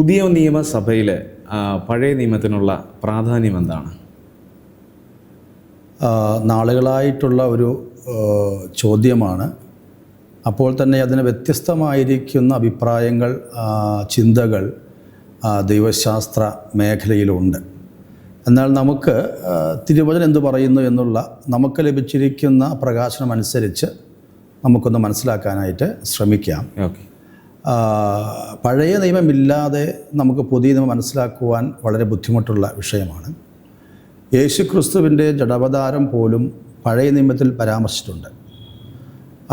പുതിയ നിയമസഭയിൽ പഴയ നിയമത്തിനുള്ള പ്രാധാന്യം എന്താണ്? നാളുകളായിട്ടുള്ള ഒരു ചോദ്യമാണ്. അപ്പോൾ തന്നെ അതിന് വ്യത്യസ്തമായിരിക്കുന്ന അഭിപ്രായങ്ങൾ, ചിന്തകൾ ദൈവശാസ്ത്ര മേഖലയിലുണ്ട്. എന്നാൽ നമുക്ക് തിരുവചനം എന്തു പറയുന്നു എന്നുള്ള നമുക്ക് ലഭിച്ചിരിക്കുന്ന പ്രകാശനമനുസരിച്ച് നമുക്കൊന്ന് മനസ്സിലാക്കാനായിട്ട് ശ്രമിക്കാം. പഴയ നിയമമില്ലാതെ നമുക്ക് പുതിയ നിയമം മനസ്സിലാക്കുവാൻ വളരെ ബുദ്ധിമുട്ടുള്ള വിഷയമാണ്. യേശു ക്രിസ്തുവിൻ്റെ ജഡാവതാരം പോലും പഴയ നിയമത്തിൽ പരാമർശിച്ചിട്ടുണ്ട്.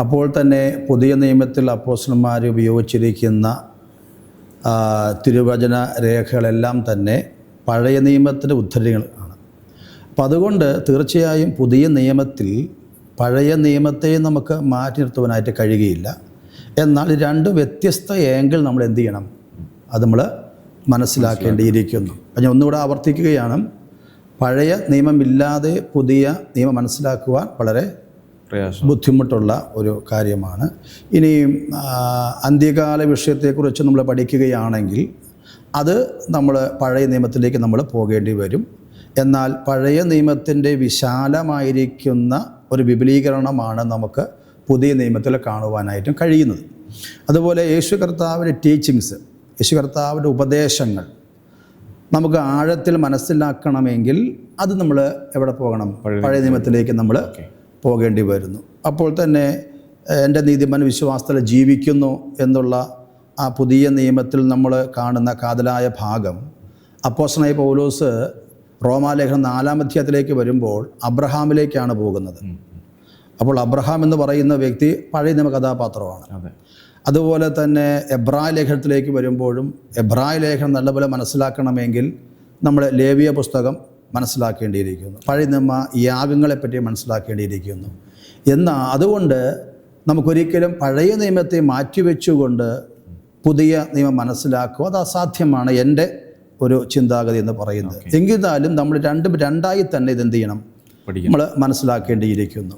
അപ്പോൾ തന്നെ പുതിയ നിയമത്തിൽ അപ്പോസ്തലന്മാർ ഉപയോഗിച്ചിരിക്കുന്ന തിരുവചന രേഖകളെല്ലാം തന്നെ പഴയ നിയമത്തിൻ്റെ ഉദ്ധരണികൾ ആണ്. അപ്പം അതുകൊണ്ട് തീർച്ചയായും പുതിയ നിയമത്തിൽ പഴയ നിയമത്തെ നമുക്ക് മാറ്റി നിർത്തുവാനായിട്ട് കഴിയുകയില്ല. എന്നാൽ രണ്ടും വ്യത്യസ്ത ഏങ്കിൾ നമ്മൾ എന്ത് ചെയ്യണം, അത് നമ്മൾ മനസ്സിലാക്കേണ്ടിയിരിക്കുന്നു. അപ്പം ഞാൻ ഒന്നുകൂടെ ആവർത്തിക്കുകയാണ്, പഴയ നിയമമില്ലാതെ പുതിയ നിയമം മനസ്സിലാക്കുവാൻ വളരെ ബുദ്ധിമുട്ടുള്ള ഒരു കാര്യമാണ്. ഇനി അന്ത്യകാല വിഷയത്തെക്കുറിച്ച് നമ്മൾ പഠിക്കുകയാണെങ്കിൽ അത് നമ്മൾ പഴയ നിയമത്തിലേക്ക് നമ്മൾ പോകേണ്ടി വരും. എന്നാൽ പഴയ നിയമത്തിൻ്റെ വിശാലമായിരിക്കുന്ന ഒരു വിപുലീകരണമാണ് നമുക്ക് പുതിയ നിയമത്തിൽ കാണുവാനായിട്ടും കഴിയുന്നത്. അതുപോലെ യേശു കർത്താവിൻ്റെ ടീച്ചിങ്സ്, യേശു കർത്താവിൻ്റെ ഉപദേശങ്ങൾ നമുക്ക് ആഴത്തിൽ മനസ്സിലാക്കണമെങ്കിൽ അത് നമ്മൾ എവിടെ പോകണം? പഴയ നിയമത്തിലേക്ക് നമ്മൾ പോകേണ്ടി വരുന്നു. അപ്പോൾ തന്നെ എൻ്റെ നീതിമാൻ വിശ്വാസത്തിൽ ജീവിക്കുന്നു എന്നുള്ള ആ പുതിയ നിയമത്തിൽ നമ്മൾ കാണുന്ന കാതലായ ഭാഗം അപ്പോസ്തലനായ പൗലോസ് റോമാലേഖനം 4-ാം അധ്യായത്തിലേക്ക് വരുമ്പോൾ അബ്രഹാമിലേക്കാണ് പോകുന്നത്. അപ്പോൾ അബ്രഹാം എന്ന് പറയുന്ന വ്യക്തി പഴയ നിയമ കഥാപാത്രമാണ്. അതുപോലെ തന്നെ എബ്രായ ലേഖനത്തിലേക്ക് വരുമ്പോഴും എബ്രായ ലേഖനം നല്ലപോലെ മനസ്സിലാക്കണമെങ്കിൽ നമ്മൾ ലേവ്യ പുസ്തകം മനസ്സിലാക്കേണ്ടിയിരിക്കുന്നു, പഴയ നിയമ യാഗങ്ങളെപ്പറ്റി മനസ്സിലാക്കേണ്ടിയിരിക്കുന്നു. എന്നാൽ അതുകൊണ്ട് നമുക്കൊരിക്കലും പഴയ നിയമത്തെ മാറ്റിവെച്ചുകൊണ്ട് പുതിയ നിയമം മനസ്സിലാക്കുക അത് അസാധ്യമാണ്, എൻ്റെ ഒരു ചിന്താഗതി എന്ന് പറയുന്നത്. എങ്കിലാലും നമ്മൾ രണ്ടായി തന്നെ ഇതെന്ത് ചെയ്യണം, നമ്മൾ മനസ്സിലാക്കേണ്ടിയിരിക്കുന്നു.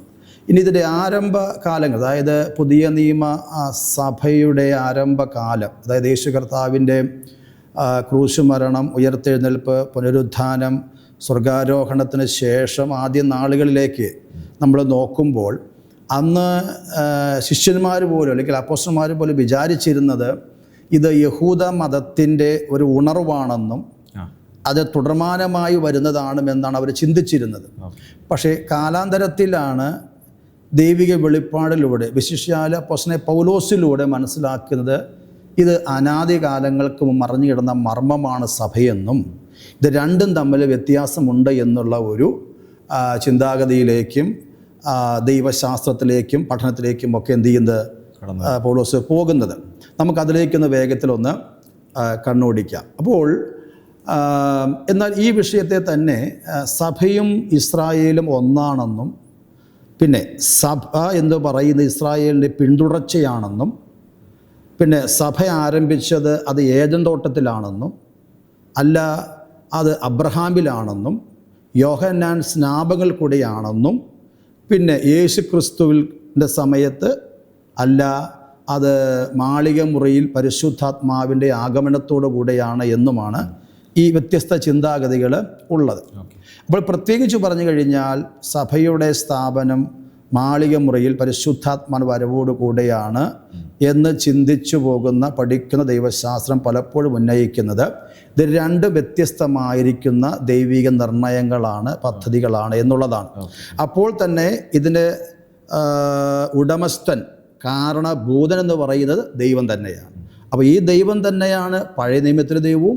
ഇനി ഇതിൻ്റെ ആരംഭകാലങ്ങൾ, അതായത് പുതിയ നിയമ സഭയുടെ ആരംഭകാലം, അതായത് യേശു കർത്താവിൻ്റെ ക്രൂശ് മരണം, ഉയർത്തെഴുന്നേൽപ്പ്, പുനരുത്ഥാനം, സ്വർഗാരോഹണത്തിന് ശേഷം ആദ്യ നാളുകളിലേക്ക് നമ്മൾ നോക്കുമ്പോൾ അന്ന് ശിഷ്യന്മാർ പോലും അല്ലെങ്കിൽ അപ്പോസ്തലന്മാർ പോലും വിചാരിച്ചിരുന്നത് ഇത് യഹൂദ മതത്തിൻ്റെ ഒരു ഉണർവാണെന്നും അത് തുടർമാനമായി വരുന്നതാണെന്നാണ് അവർ ചിന്തിച്ചിരുന്നത്. പക്ഷേ കാലാന്തരത്തിലാണ് ദൈവിക വെളിപ്പാടിലൂടെ വിശിഷ്യാൽ അപ്പോസ്തലനായ പൗലോസിലൂടെ മനസ്സിലാക്കുന്നത് ഇത് അനാദി കാലങ്ങൾക്ക് മറഞ്ഞു കിടന്ന മർമ്മമാണ് സഭയെന്നും ഇത് രണ്ടും തമ്മിൽ വ്യത്യാസമുണ്ട് എന്നുള്ള ഒരു ചിന്താഗതിയിലേക്കും ദൈവശാസ്ത്രത്തിലേക്കും പഠനത്തിലേക്കും ഒക്കെ എന്ത് ചെയ്യുന്നത് പൗലോസ് പോകുന്നത്. നമുക്കതിലേക്കൊന്ന് വേഗത്തിലൊന്ന് കണ്ണോടിക്കാം. അപ്പോൾ എന്നാൽ ഈ വിഷയത്തെ തന്നെ സഭയും ഇസ്രായേലും ഒന്നാണെന്നും പിന്നെ സഭ എന്ന് പറയുന്ന ഇസ്രായേലിൻ്റെ പിന്തുടർച്ചയാണെന്നും പിന്നെ സഭ ആരംഭിച്ചത് അത് ഏദൻ തോട്ടത്തിലാണെന്നും അല്ല അത് അബ്രഹാമിലാണെന്നും യോഹന്നാൻ സ്നാപകൽ കൂടെയാണെന്നും പിന്നെ യേശു ക്രിസ്തുവിൻ്റെ സമയത്ത് അല്ല അത് മാളിക മുറിയിൽ പരിശുദ്ധാത്മാവിൻ്റെ ആഗമനത്തോടു കൂടെയാണ് എന്നുമാണ് ഈ വ്യത്യസ്ത ചിന്താഗതികൾ ഉള്ളത്. അപ്പോൾ പ്രത്യേകിച്ച് പറഞ്ഞു കഴിഞ്ഞാൽ സഭയുടെ സ്ഥാപനം മാളിക മുറിയിൽ പരിശുദ്ധാത്മാ വരവോടു കൂടെയാണ് എന്ന് ചിന്തിച്ചു പോകുന്ന പഠിക്കുന്ന ദൈവശാസ്ത്രം പലപ്പോഴും ഉന്നയിക്കുന്നത് ഇത് രണ്ട് വ്യത്യസ്തമായിരിക്കുന്ന ദൈവിക നിർണയങ്ങളാണ്, പദ്ധതികളാണ് എന്നുള്ളതാണ്. അപ്പോൾ തന്നെ ഇതിൻ്റെ ഉടമസ്ഥൻ, കാരണഭൂതൻ എന്ന് പറയുന്നത് ദൈവം തന്നെയാണ്. അപ്പോൾ ഈ ദൈവം തന്നെയാണ് പഴയ നിയമത്തിലെ ദൈവവും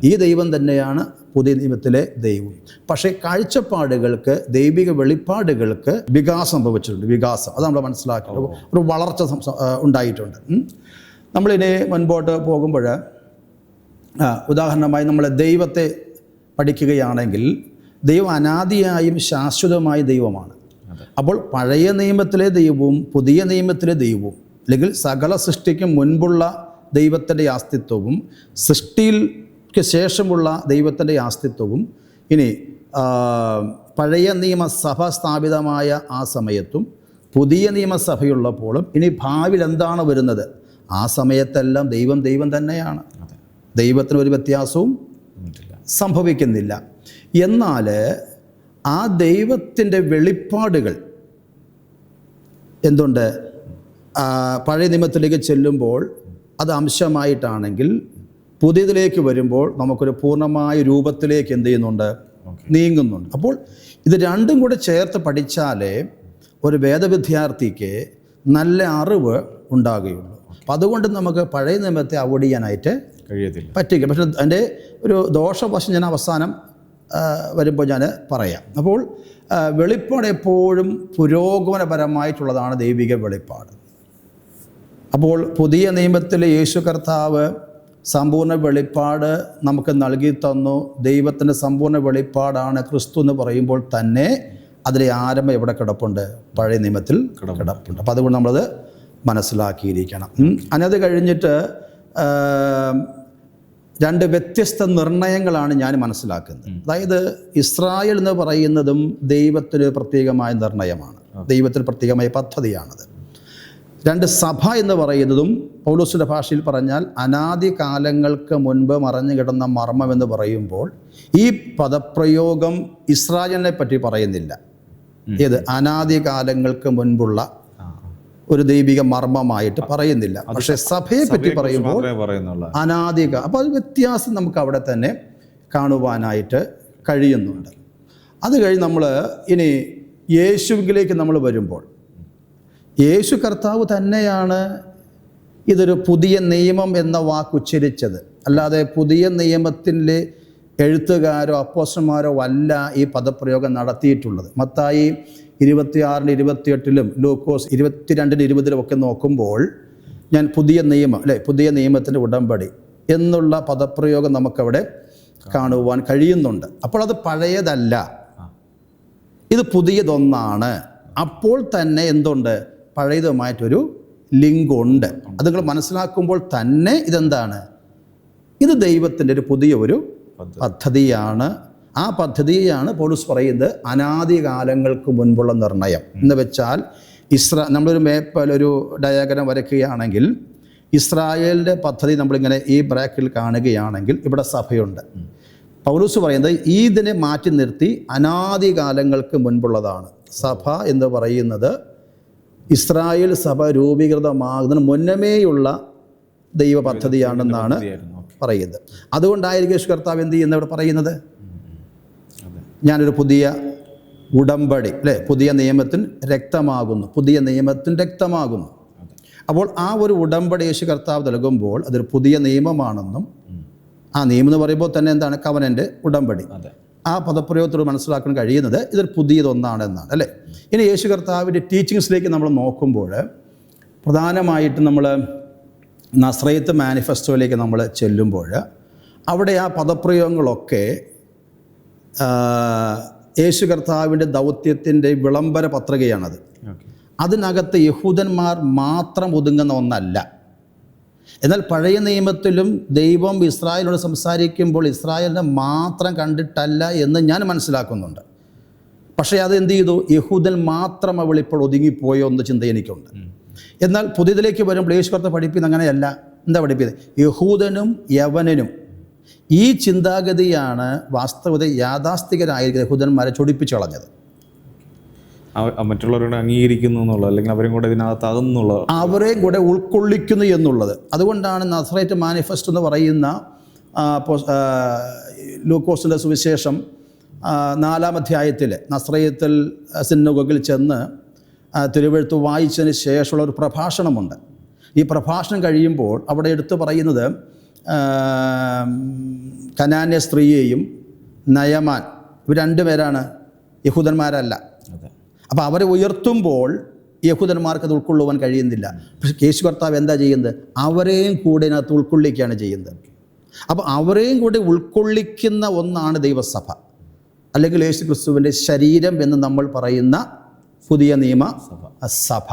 ഈ ദൈവം തന്നെയാണ് പുതിയ നിയമത്തിലെ ദൈവവും. പക്ഷേ കാഴ്ചപ്പാടുകൾക്ക്, ദൈവിക വെളിപ്പാടുകൾക്ക് വികാസം സംഭവിച്ചിട്ടുണ്ട്. വികാസം അത് നമ്മൾ മനസ്സിലാക്കേണ്ടത്, ഒരു വളർച്ച ഉണ്ടായിട്ടുണ്ട്. നമ്മളിനി മുൻപോട്ട് പോകുമ്പോൾ ഉദാഹരണമായി നമ്മൾ ദൈവത്തെ പഠിക്കുകയാണെങ്കിൽ ദൈവം അനാദിയായും ശാശ്വതമായ ദൈവമാണ്. അപ്പോൾ പഴയ നിയമത്തിലെ ദൈവവും പുതിയ നിയമത്തിലെ ദൈവവും അല്ലെങ്കിൽ സകല സൃഷ്ടിക്കും മുൻപുള്ള ദൈവത്തിൻ്റെ അസ്തിത്വവും സൃഷ്ടിക്ക് ശേഷമുള്ള ദൈവത്തിൻ്റെ അസ്തിത്വവും ഇനി പഴയ നിയമസഭ സ്ഥാപിതമായ ആ സമയത്തും പുതിയ നിയമസഭയുള്ളപ്പോഴും ഇനി ഭാവിയിൽ എന്താണ് വരുന്നത് ആ സമയത്തെല്ലാം ദൈവം തന്നെയാണ്. ദൈവത്തിന് ഒരു വ്യത്യാസവും സംഭവിക്കുന്നില്ല. എന്നാൽ ആ ദൈവത്തിൻ്റെ വെളിപ്പാടുകൾ എന്തുണ്ട്, പഴയ നിയമത്തിലേക്ക് ചെല്ലുമ്പോൾ അത് അംശമായിട്ടാണെങ്കിൽ പുതിയതിലേക്ക് വരുമ്പോൾ നമുക്കൊരു പൂർണ്ണമായ രൂപത്തിലേക്ക് എന്ത് ചെയ്യുന്നുണ്ട്, നീങ്ങുന്നുണ്ട്. അപ്പോൾ ഇത് രണ്ടും കൂടെ ചേർത്ത് പഠിച്ചാലേ ഒരു വേദവിദ്യാർത്ഥിക്ക് നല്ല അറിവ് ഉണ്ടാകുകയുള്ളൂ. അപ്പം അതുകൊണ്ട് നമുക്ക് പഴയ നിയമത്തെ അവോയ്ഡ് ചെയ്യാനായിട്ട് പറ്റില്ല. പക്ഷെ അതിൻ്റെ ഒരു ദോഷവശം ഞാൻ അവസാനം വരുമ്പോൾ ഞാൻ പറയാം. അപ്പോൾ വെളിപ്പാട് എപ്പോഴും പുരോഗമനപരമായിട്ടുള്ളതാണ് ദൈവിക വെളിപ്പാട്. അപ്പോൾ പുതിയ നിയമത്തിൽ യേശു കർത്താവ് സമ്പൂർണ്ണ വെളിപ്പാട് നമുക്ക് നൽകി തന്നു. ദൈവത്തിൻ്റെ സമ്പൂർണ്ണ വെളിപ്പാടാണ് ക്രിസ്തു എന്ന് പറയുമ്പോൾ തന്നെ അതിലെ ആരംഭം എവിടെ കിടപ്പുണ്ട്, പഴയ നിയമത്തിൽ കിടപ്പുണ്ട്. അപ്പോൾ അതുകൊണ്ട് നമ്മളത് മനസ്സിലാക്കിയിരിക്കണം. അത് കഴിഞ്ഞിട്ട് രണ്ട് വ്യത്യസ്ത നിർണയങ്ങളാണ് ഞാൻ മനസ്സിലാക്കുന്നത്. അതായത് ഇസ്രായേൽ എന്ന് പറയുന്നതും ദൈവത്തിന് പ്രത്യേകമായ നിർണയമാണ്, ദൈവത്തിന് പ്രത്യേകമായ പദ്ധതിയാണത്. രണ്ട്, സഭ എന്ന് പറയുന്നതും പൗലോസിൻ്റെ ഭാഷയിൽ പറഞ്ഞാൽ അനാദി കാലങ്ങൾക്ക് മുൻപ് മറഞ്ഞു കിടന്ന മർമ്മം എന്ന് പറയുമ്പോൾ ഈ പദപ്രയോഗം ഇസ്രായേലിനെ പറ്റി പറയുന്നില്ല. ഏത് അനാദി കാലങ്ങൾക്ക് മുൻപുള്ള ഒരു ദൈവിക മർമ്മമായിട്ട് പറയുന്നില്ല. പക്ഷെ സഭയെ പറ്റി പറയുമ്പോൾ അനാദിക. അപ്പോൾ അത് വ്യത്യാസം നമുക്ക് അവിടെ തന്നെ കാണുവാനായിട്ട് കഴിയുന്നുണ്ട്. അത് കഴിഞ്ഞ് നമ്മൾ ഇനി യേശുവിലേക്ക് നമ്മൾ വരുമ്പോൾ യേശു കർത്താവ് തന്നെയാണ് ഇതൊരു പുതിയ നിയമം എന്ന വാക്ക് ഉച്ചരിച്ചത്. അല്ലാതെ പുതിയ നിയമത്തിൻ്റെ എഴുത്തുകാരോ അപ്പോസ്തലന്മാരോ അല്ല ഈ പദപ്രയോഗം നടത്തിയിട്ടുള്ളത്. മത്തായി 26-28 ലൂക്കോസ് 22-20 ഒക്കെ നോക്കുമ്പോൾ ഞാൻ പുതിയ നിയമം പുതിയ നിയമത്തിൻ്റെ ഉടമ്പടി എന്നുള്ള പദപ്രയോഗം നമുക്കവിടെ കാണുവാൻ കഴിയുന്നുണ്ട്. അപ്പോൾ അത് പഴയതല്ല, ഇത് പുതിയതൊന്നാണ്. അപ്പോൾ തന്നെ എന്തുണ്ട്, പഴയതുമായിട്ടൊരു ലിങ്കുണ്ട്. അത് നിങ്ങൾ മനസ്സിലാക്കുമ്പോൾ തന്നെ ഇതെന്താണ്, ഇത് ദൈവത്തിൻ്റെ ഒരു പുതിയ ഒരു പദ്ധതിയാണ്. ആ പദ്ധതിയാണ് പൗലോസ് പറയുന്നത് അനാദി കാലങ്ങൾക്ക് മുൻപുള്ള നിർണയം എന്ന് വെച്ചാൽ നമ്മളൊരു ഒരു ഡയഗ്രം വരയ്ക്കുകയാണെങ്കിൽ ഇസ്രായേലിൻ്റെ പദ്ധതി നമ്മളിങ്ങനെ ഈ ബ്രാക്കിൽ കാണുകയാണെങ്കിൽ ഇവിടെ സഭയുണ്ട്. പൗലോസ് പറയുന്നത് ഇതിനെ മാറ്റി നിർത്തി അനാദി കാലങ്ങൾക്ക് മുൻപുള്ളതാണ്. സഭ എന്ന് പറയുന്നത് ഇസ്രായേൽ സഭ രൂപീകൃതമാകുന്നതിന് മുന്നമേയുള്ള ദൈവ പദ്ധതിയാണെന്നാണ് പറയുന്നത്. അതുകൊണ്ടായിരിക്കും യേശു കർത്താവ് എന്ത് ചെയ്യുന്നത് ഇവിടെ പറയുന്നത്, ഞാനൊരു പുതിയ ഉടമ്പടി പുതിയ നിയമത്തിന് രക്തമാകുന്നു, പുതിയ നിയമത്തിന് രക്തമാകുന്നു. അപ്പോൾ ആ ഒരു ഉടമ്പടി യേശു കർത്താവ് നൽകുമ്പോൾ അതൊരു പുതിയ നിയമമാണെന്നും, ആ നിയമം എന്ന് പറയുമ്പോൾ തന്നെ എന്താണ്, കവനൻ്റ് ഉടമ്പടി. ആ പദപ്രയോഗത്തോട് മനസ്സിലാക്കാൻ കഴിയുന്നത് ഇതൊരു പുതിയതൊന്നാണെന്നാണ് അല്ലേ. ഇനി യേശു കർത്താവിൻ്റെ ടീച്ചിങ്സിലേക്ക് നമ്മൾ നോക്കുമ്പോൾ പ്രധാനമായിട്ടും നമ്മൾ നസ്രയത്ത് മാനിഫെസ്റ്റോയിലേക്ക് നമ്മൾ ചെല്ലുമ്പോൾ അവിടെ ആ പദപ്രയോഗങ്ങളൊക്കെ യേശു കർത്താവിൻ്റെ ദൗത്യത്തിൻ്റെ വിളംബര പത്രികയാണത്. അതിനകത്ത് യഹൂദന്മാർ മാത്രം ഒതുങ്ങുന്ന ഒന്നല്ല. എന്നാൽ പഴയ നിയമത്തിലും ദൈവം ഇസ്രായേലിനോട് സംസാരിക്കുമ്പോൾ ഇസ്രായേലിനെ മാത്രം കണ്ടിട്ടല്ല എന്ന് ഞാൻ മനസ്സിലാക്കുന്നുണ്ട്. പക്ഷേ അത് എന്ത് ചെയ്തു, യഹൂദൻ മാത്രം അവൾ ഇപ്പോൾ ഒതുങ്ങിപ്പോയോ എന്ന ചിന്ത എനിക്കുണ്ട്. എന്നാൽ പുതിയതിലേക്ക് വരുമ്പോൾ യേശു കർത്താവ് പഠിപ്പിക്കുന്നത് അങ്ങനെയല്ല. എന്താ പഠിപ്പിക്കുന്നത്, യഹൂദനും യവനനും. ഈ ചിന്താഗതിയാണ് വാസ്തവത യാഥാസ്ഥികരായിരിക്കുന്ന യഹൂദന്മാരെ ചൊടിപ്പിച്ചു കളഞ്ഞത്. മറ്റുള്ളവരോട് അംഗീകരിക്കുന്നു എന്നുള്ളത്, അല്ലെങ്കിൽ അവരും കൂടെ ഇതിനകത്താകുന്നുള്ളത്, അവരെയും കൂടെ ഉൾക്കൊള്ളിക്കുന്നു എന്നുള്ളത്. അതുകൊണ്ടാണ് നസ്രയറ്റ് മാനിഫെസ്റ്റോ എന്ന് പറയുന്ന ലൂക്കോസിൻ്റെ സുവിശേഷം 4-ാം അധ്യായത്തിൽ നസ്രയത്തിൽ സിനഗോഗിൽ ചെന്ന് തിരുവെഴുത്ത് വായിച്ചതിന് ശേഷമുള്ള ഒരു പ്രഭാഷണമുണ്ട്. ഈ പ്രഭാഷണം കഴിയുമ്പോൾ അവിടെ എടുത്തു പറയുന്നത് കനാന്യ സ്ത്രീയെയും നയമാൻ, ഇവർ രണ്ടുപേരാണ്, യഹൂദന്മാരല്ല. അപ്പോൾ അവരെ ഉയർത്തുമ്പോൾ യഹൂദന്മാർക്ക് അത് ഉൾക്കൊള്ളുവാൻ കഴിയുന്നില്ല. പക്ഷേ യേശു കർത്താവ് എന്താ ചെയ്യുന്നത്, അവരെയും കൂടെ അതിനകത്ത് ഉൾക്കൊള്ളിക്കുകയാണ് ചെയ്യുന്നത്. അപ്പോൾ അവരെയും കൂടെ ഉൾക്കൊള്ളിക്കുന്ന ഒന്നാണ് ദൈവസഭ, അല്ലെങ്കിൽ യേശു ക്രിസ്തുവിൻ്റെ ശരീരം എന്ന് നമ്മൾ പറയുന്ന പുതിയ നിയമ സഭ.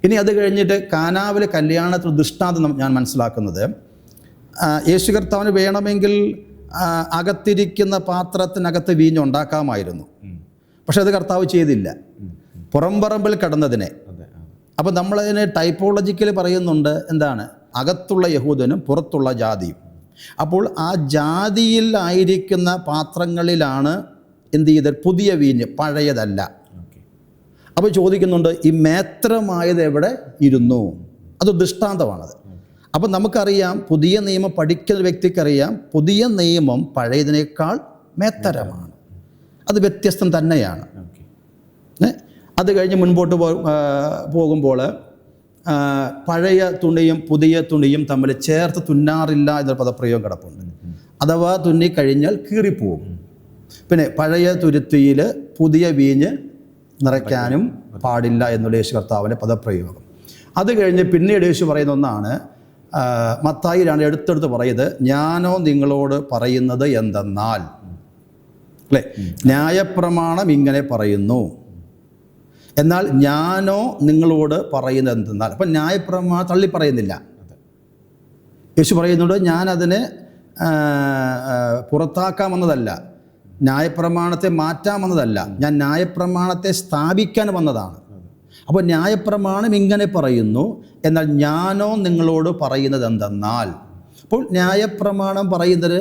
ഇനി അത് കഴിഞ്ഞിട്ട് കാനാവിലെ കല്യാണത്തിൽ ദൃഷ്ടാന്തം ഞാൻ മനസ്സിലാക്കുന്നത്, യേശു കർത്താവിന് വേണമെങ്കിൽ അകത്തിരിക്കുന്ന പാത്രത്തിനകത്ത് വീഞ്ഞുണ്ടാക്കാമായിരുന്നു. പക്ഷെ അത് കർത്താവ് ചെയ്തില്ല, പുറംപറമ്പിൽ കടന്നതിനെ. അപ്പോൾ നമ്മളതിനെ ടൈപ്പോളജിക്കലി പറയുന്നുണ്ട്, എന്താണ്, അകത്തുള്ള യഹൂദനും പുറത്തുള്ള ജാതിയും. അപ്പോൾ ആ ജാതിയിൽ ആയിരിക്കുന്ന പാത്രങ്ങളിലാണ് എന്ത് ചെയ്തത്? പുതിയ വീഞ്ഞ്, പഴയതല്ല. അപ്പോൾ ചോദിക്കുന്നുണ്ട്, ഈ മേത്രമായത് എവിടെ ഇരുന്നു? അത് ദൃഷ്ടാന്തമാണത്. അപ്പം നമുക്കറിയാം, പുതിയ നിയമം പഠിക്കുന്ന വ്യക്തിക്കറിയാം, പുതിയ നിയമം പഴയതിനേക്കാൾ മേത്തരമാണ്. അത് വ്യത്യസ്തം തന്നെയാണ്. അത് കഴിഞ്ഞ് മുൻപോട്ട് പോകുമ്പോൾ പഴയ തുണിയും പുതിയ തുണിയും തമ്മിൽ ചേർത്ത് തുന്നാറില്ല എന്നൊരു പദപ്രയോഗം കിടപ്പുണ്ട്. അഥവാ തുന്നിക്കഴിഞ്ഞാൽ കീറിപ്പോവും. പിന്നെ പഴയ തുരുത്തിയിൽ പുതിയ വീഞ്ഞ് നിറയ്ക്കാനും പാടില്ല എന്നുള്ള യേശു കർത്താവിൻ്റെ പദപ്രയോഗം. അത് കഴിഞ്ഞ് പിന്നീട് യേശു പറയുന്ന ഒന്നാണ്, മത്തായിലാണ് എടുത്തെടുത്ത് പറയുന്നത്, ഞാനോ നിങ്ങളോട് പറയുന്നത് എന്തെന്നാൽ, അല്ലേ, ന്യായപ്രമാണം ഇങ്ങനെ പറയുന്നു, എന്നാൽ ഞാനോ നിങ്ങളോട് പറയുന്നത് എന്തെന്നാൽ. അപ്പം ന്യായപ്രമാണം തള്ളി പറയുന്നില്ല. യേശു പറയുന്നുണ്ട്, ഞാനതിനെ പുറത്താക്കാൻ വന്നതല്ല, ന്യായപ്രമാണത്തെ മാറ്റാൻ വന്നതല്ല, ഞാൻ ന്യായപ്രമാണത്തെ സ്ഥാപിക്കാൻ വന്നതാണ്. അപ്പോൾ ന്യായപ്രമാണം ഇങ്ങനെ പറയുന്നു, എന്നാൽ ഞാനോ നിങ്ങളോട് പറയുന്നത് എന്തെന്നാൽ. അപ്പോൾ ന്യായപ്രമാണം പറയുന്നത്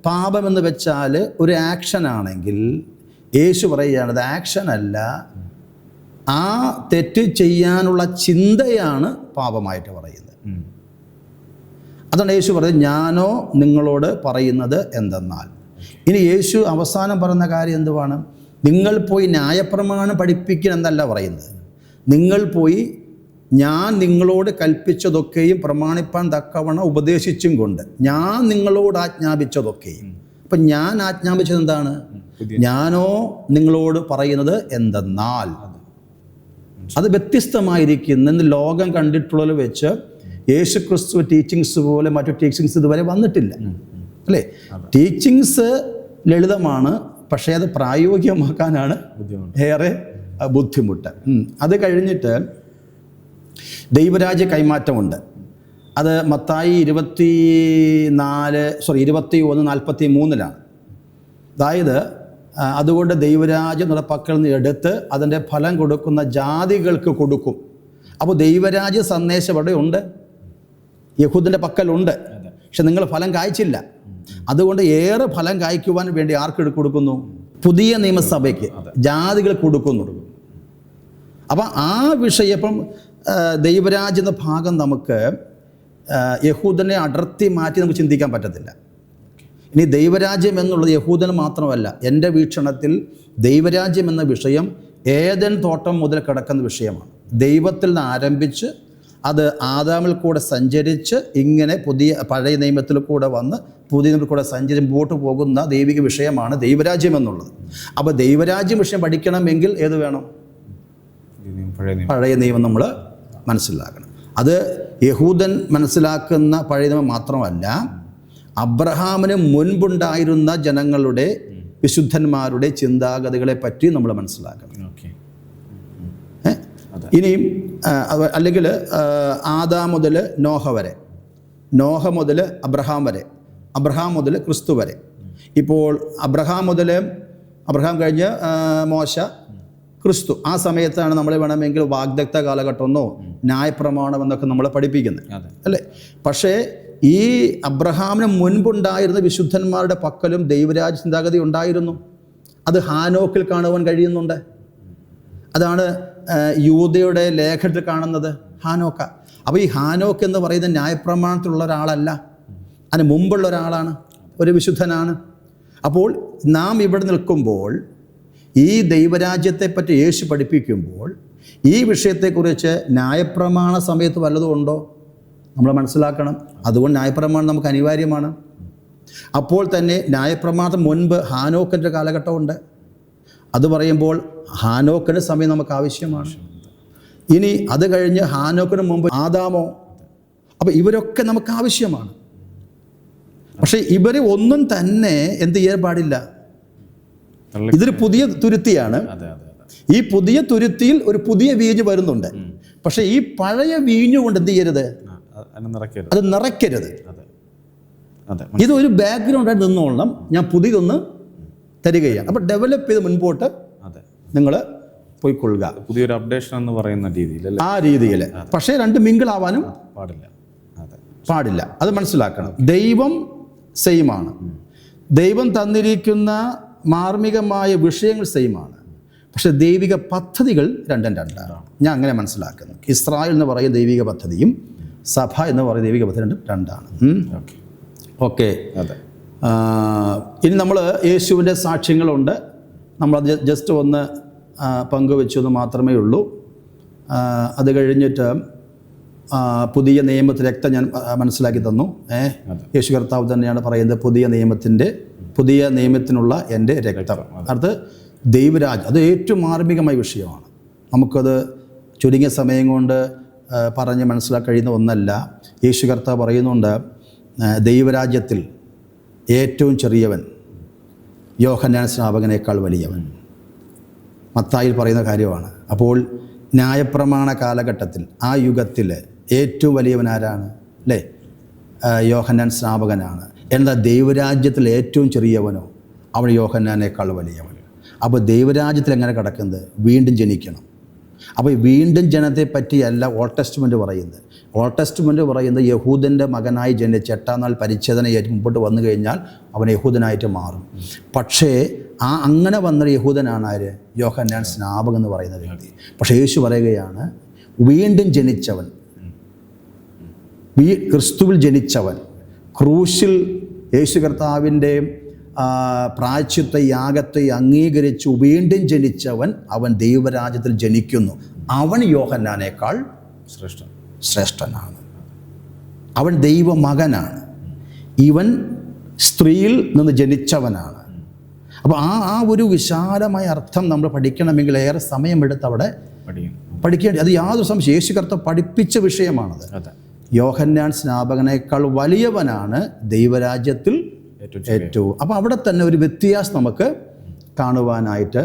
പാപമെന്ന് വെച്ചാൽ ഒരു ആക്ഷനാണെങ്കിൽ, യേശു പറയുകയാണ് അത് ആക്ഷനല്ല, ആ തെറ്റ് ചെയ്യാനുള്ള ചിന്തയാണ് പാപമായിട്ട് പറയുന്നത്. അതാണ് യേശു പറയുന്നത്, ഞാനോ നിങ്ങളോട് പറയുന്നത് എന്തെന്നാൽ. ഇനി യേശു അവസാനം പറയുന്ന കാര്യം എന്തുവാണ്? നിങ്ങൾ പോയി ന്യായപ്രമാണം പഠിപ്പിക്കണം എന്നല്ല പറയുന്നത്. നിങ്ങൾ പോയി ഞാൻ നിങ്ങളോട് കൽപ്പിച്ചതൊക്കെയും പ്രമാണിപ്പാൻ തക്കവണ്ണം ഉപദേശിച്ചും കൊണ്ട് ഞാൻ നിങ്ങളോട് ആജ്ഞാപിച്ചതൊക്കെയും. അപ്പം ഞാൻ ആജ്ഞാപിച്ചത് എന്താണ്? ഞാനോ നിങ്ങളോട് പറയുന്നത് എന്തെന്നാൽ. അത് വ്യത്യസ്തമായിരിക്കുന്ന ലോകം കണ്ടിട്ടുള്ളത് വെച്ച് യേശുക്രിസ്തു ടീച്ചിങ്സ് പോലെ മറ്റു ടീച്ചിങ്സ് ഇതുവരെ വന്നിട്ടില്ല, അല്ലേ? ടീച്ചിങ്സ് ലളിതമാണ്, പക്ഷേ അത് പ്രായോഗികമാക്കാനാണ് ഏറെ ബുദ്ധിമുട്ട്. അത് കഴിഞ്ഞിട്ട് ദൈവരാജ്യ കൈമാറ്റമുണ്ട്. അത് മത്തായി 21:43 അതായത് അതുകൊണ്ട് ദൈവരാജ്യം നമ്മുടെ പക്കൽ നിന്ന് എടുത്ത് അതിൻ്റെ ഫലം കൊടുക്കുന്ന ജാതികൾക്ക് കൊടുക്കും. അപ്പോൾ ദൈവരാജ്യ സന്ദേശം അവിടെ ഉണ്ട്, യഹൂദൻ്റെ പക്കലുണ്ട്. പക്ഷെ നിങ്ങൾ ഫലം കായ്ച്ചില്ല. അതുകൊണ്ട് ഏറെ ഫലം കായ്ക്കുവാൻ വേണ്ടി ആർക്ക് കൊടുക്കുന്നു? പുതിയ നിയമസഭയ്ക്ക്, ജാതികൾ കൊടുക്കുന്നു. അപ്പം ആ വിഷയം, ഇപ്പം ദൈവരാജ്യ എന്ന ഭാഗം നമുക്ക് യഹൂദനെ അടർത്തി മാറ്റി നമുക്ക് ചിന്തിക്കാൻ പറ്റത്തില്ല. ഇനി ദൈവരാജ്യം എന്നുള്ളത് യഹൂദന് മാത്രമല്ല. എൻ്റെ വീക്ഷണത്തിൽ ദൈവരാജ്യം എന്ന വിഷയം ഏദൻ തോട്ടം മുതൽ കിടക്കുന്ന വിഷയമാണ്. ദൈവത്തിൽ നിന്ന് ആരംഭിച്ച് അത് ആദാമിൽ കൂടെ സഞ്ചരിച്ച് ഇങ്ങനെ പഴയ നിയമത്തിൽ കൂടെ വന്ന് പുതിയ നിയമത്തിൽ കൂടെ മുമ്പോട്ട് പോകുന്ന ദൈവിക വിഷയമാണ് ദൈവരാജ്യം എന്നുള്ളത്. അപ്പോൾ ദൈവരാജ്യം വിഷയം പഠിക്കണമെങ്കിൽ ഏത് വേണം? പഴയ നിയമം നമ്മൾ മനസ്സിലാക്കണം. അത് യഹൂദൻ മനസ്സിലാക്കുന്ന പഴയ നിയമം മാത്രമല്ല, അബ്രഹാമിന് മുൻപുണ്ടായിരുന്ന ജനങ്ങളുടെ, വിശുദ്ധന്മാരുടെ ചിന്താഗതികളെ പറ്റി നമ്മൾ മനസ്സിലാക്കണം. ഇനിയും അല്ലെങ്കിൽ ആദാം മുതൽ നോഹ വരെ, നോഹ മുതൽ അബ്രഹാം വരെ, അബ്രഹാം മുതൽ ക്രിസ്തു വരെ. ഇപ്പോൾ അബ്രഹാം കഴിഞ്ഞ് മോശ, ക്രിസ്തു. ആ സമയത്താണ് നമ്മൾ വേണമെങ്കിൽ വാഗ്ദത്ത കാലഘട്ടമെന്നോ ന്യായപ്രമാണം എന്നൊക്കെ നമ്മൾ പഠിപ്പിക്കുന്നത്, അല്ലേ? പക്ഷേ ഈ അബ്രഹാമിന് മുൻപുണ്ടായിരുന്ന വിശുദ്ധന്മാരുടെ പക്കലും ദൈവരാജ്യ ചിന്താഗതി ഉണ്ടായിരുന്നു. അത് ഹാനോക്കിൽ കാണുവാൻ കഴിയുന്നുണ്ട്. അതാണ് യൂദയുടെ ലേഖനത്തിൽ കാണുന്നത്, ഹാനോക്ക. അപ്പോൾ ഈ ഹാനോക്ക് എന്ന് പറയുന്ന ന്യായപ്രമാണത്തിലുള്ള ഒരാളല്ല, അതിന് മുമ്പുള്ള ഒരാളാണ്, ഒരു വിശുദ്ധനാണ്. അപ്പോൾ നാം ഇവിടെ നിൽക്കുമ്പോൾ ഈ ദൈവരാജ്യത്തെപ്പറ്റി യേശു പഠിപ്പിക്കുമ്പോൾ ഈ വിഷയത്തെക്കുറിച്ച് ന്യായപ്രമാണ സമയത്ത് വല്ലതും ഉണ്ടോ നമ്മൾ മനസ്സിലാക്കണം. അതുകൊണ്ട് ന്യായപ്രമാണം നമുക്ക് അനിവാര്യമാണ്. അപ്പോൾ തന്നെ ന്യായപ്രമാണത്തിന് മുൻപ് ഹാനോക്കിൻ്റെ കാലഘട്ടമുണ്ട്. അത് പറയുമ്പോൾ ഹാനോക്കിൻ്റെ സമയം നമുക്ക് ആവശ്യമാണ്. ഇനി അത് കഴിഞ്ഞ് ഹാനോക്കിന് മുമ്പ് ആദാമോ. അപ്പോൾ ഇവരൊക്കെ നമുക്ക് ആവശ്യമാണ്. പക്ഷേ ഇവർ ഒന്നും തന്നെ എന്ത് ചെയ്യാൻ പാടില്ല. ഇതൊരു പുതിയ തുരുത്തിയാണ്. ഈ പുതിയ തുരുത്തിയിൽ ഒരു പുതിയ വീഞ്ഞ് വരുന്നുണ്ട്. പക്ഷേ ഈ പഴയ വീഞ്ഞു കൊണ്ട് എന്ത് ചെയ്യരുത്? അത് നിറയ്ക്കരുത്. ഇതൊരു ബാക്ക്ഗ്രൗണ്ടായിട്ട് നിന്നോളണം. ഞാൻ പുതിയതൊന്ന് തരികയാണ്. അപ്പോൾ ഡെവലപ്പ് ചെയ്ത് മുൻപോട്ട് നിങ്ങൾ പോയിക്കൊള്ളുക. പുതിയൊരു അപ്ഡേഷൻ എന്ന് പറയുന്ന രീതിയിൽ, ആ രീതിയിൽ. പക്ഷേ രണ്ട് മിങ്കിളാവാനും പാടില്ല. അത് മനസ്സിലാക്കണം. ദൈവം സെയിമാണ്. ദൈവം തന്നിരിക്കുന്ന മാർമികമായ വിഷയങ്ങൾ സെയിമാണ്. പക്ഷെ ദൈവിക പദ്ധതികൾ രണ്ടും രണ്ടാണ്. ഞാൻ അങ്ങനെ മനസ്സിലാക്കുന്നു. ഇസ്രായേൽ എന്ന് പറയുന്ന ദൈവിക പദ്ധതിയും സഭ എന്ന് പറയുന്ന ദൈവിക പദ്ധതി രണ്ടും രണ്ടാണ്. ഓക്കെ. ഇനി നമ്മൾ യേശുവിൻ്റെ സാക്ഷ്യങ്ങളുണ്ട്. നമ്മളത് ജസ്റ്റ് ഒന്ന് പങ്കുവെച്ചത് മാത്രമേ ഉള്ളൂ. അത് കഴിഞ്ഞിട്ട് പുതിയ നിയമത്തിൽ രക്തം ഞാൻ മനസ്സിലാക്കി തന്നു. യേശു കർത്താവ് തന്നെയാണ് പറയുന്നത് പുതിയ നിയമത്തിനുള്ള എൻ്റെ രക്തം. അടുത്ത് ദൈവരാജ്യം, അത് ഏറ്റവും മാർമികമായ വിഷയമാണ്. നമുക്കത് ചുരുങ്ങിയ സമയം കൊണ്ട് പറഞ്ഞ് മനസ്സിലാക്കാൻ കഴിയുന്ന ഒന്നല്ല. യേശു കർത്താവ് പറയുന്നുണ്ട്, ദൈവരാജ്യത്തിൽ ഏറ്റവും ചെറിയവൻ യോഹന്നാൻ സ്നാപകനേക്കാൾ വലിയവൻ. മത്തായിൽ പറയുന്ന കാര്യമാണ്. അപ്പോൾ ന്യായപ്രമാണ കാലഘട്ടത്തിൽ ആ യുഗത്തിൽ ഏറ്റവും വലിയവൻ ആരാണ്? അല്ലേ? യോഹന്നാൻ സ്നാപകനാണ്. എന്നാൽ ദൈവരാജ്യത്തിൽ ഏറ്റവും ചെറിയവനോ അവൻ യോഹന്നാനേക്കാൾ വലിയവൻ. അപ്പോൾ ദൈവരാജ്യത്തിൽ എങ്ങനെ കിടക്കുന്നത്? വീണ്ടും ജനിക്കണം. അപ്പോൾ വീണ്ടും ജനത്തെ പറ്റിയല്ല ഓൾഡ് ടെസ്റ്റ്മെൻറ്റ് പറയുന്നത്. ഓൾഡ് ടെസ്റ്റ്മെൻറ്റ് പറയുന്നത് യഹൂദൻ്റെ മകനായി ജനിച്ച് 8-ാം നാൾ പരിച്ഛേദനയായിട്ട് മുമ്പോട്ട് വന്നു കഴിഞ്ഞാൽ അവൻ യഹൂദനായിട്ട് മാറും. പക്ഷേ അങ്ങനെ വന്നൊരു യഹൂദനാണ് ആര്? യോഹന്നാൻ സ്നാപകൻ എന്ന് പറയുന്ന വ്യക്തി. പക്ഷേ യേശു പറയുകയാണ്, വീണ്ടും ജനിച്ചവൻ, ക്രിസ്തുവിൽ ജനിച്ചവൻ, ക്രൂശിൽ യേശു കർത്താവിൻ്റെ പ്രായശ്ചിത്ത യാഗത്തെ അംഗീകരിച്ചു വീണ്ടും ജനിച്ചവൻ അവൻ ദൈവരാജ്യത്തിൽ ജനിക്കുന്നു. അവൻ യോഹന്നാനേക്കാൾ ശ്രേഷ്ഠനാണ്. അവൻ ദൈവമകനാണ്. ഇവൻ സ്ത്രീയിൽ നിന്ന് ജനിച്ചവനാണ്. അപ്പോൾ ആ ഒരു വിശാലമായ അർത്ഥം നമ്മൾ പഠിക്കണമെങ്കിൽ ഏറെ സമയമെടുത്ത് അവിടെ പഠിക്കേണ്ടി. അത് യാതൊരു സംശയം യേശു കർത്താവ് പഠിപ്പിച്ച വിഷയമാണത്. യോഹന്നാൻ സ്നാപകനേക്കാൾ വലിയവനാണ് ദൈവരാജ്യത്തിൽ ഏറ്റവും. അപ്പോൾ അവിടെ തന്നെ ഒരു വ്യത്യാസം നമുക്ക് കാണുവാനായിട്ട്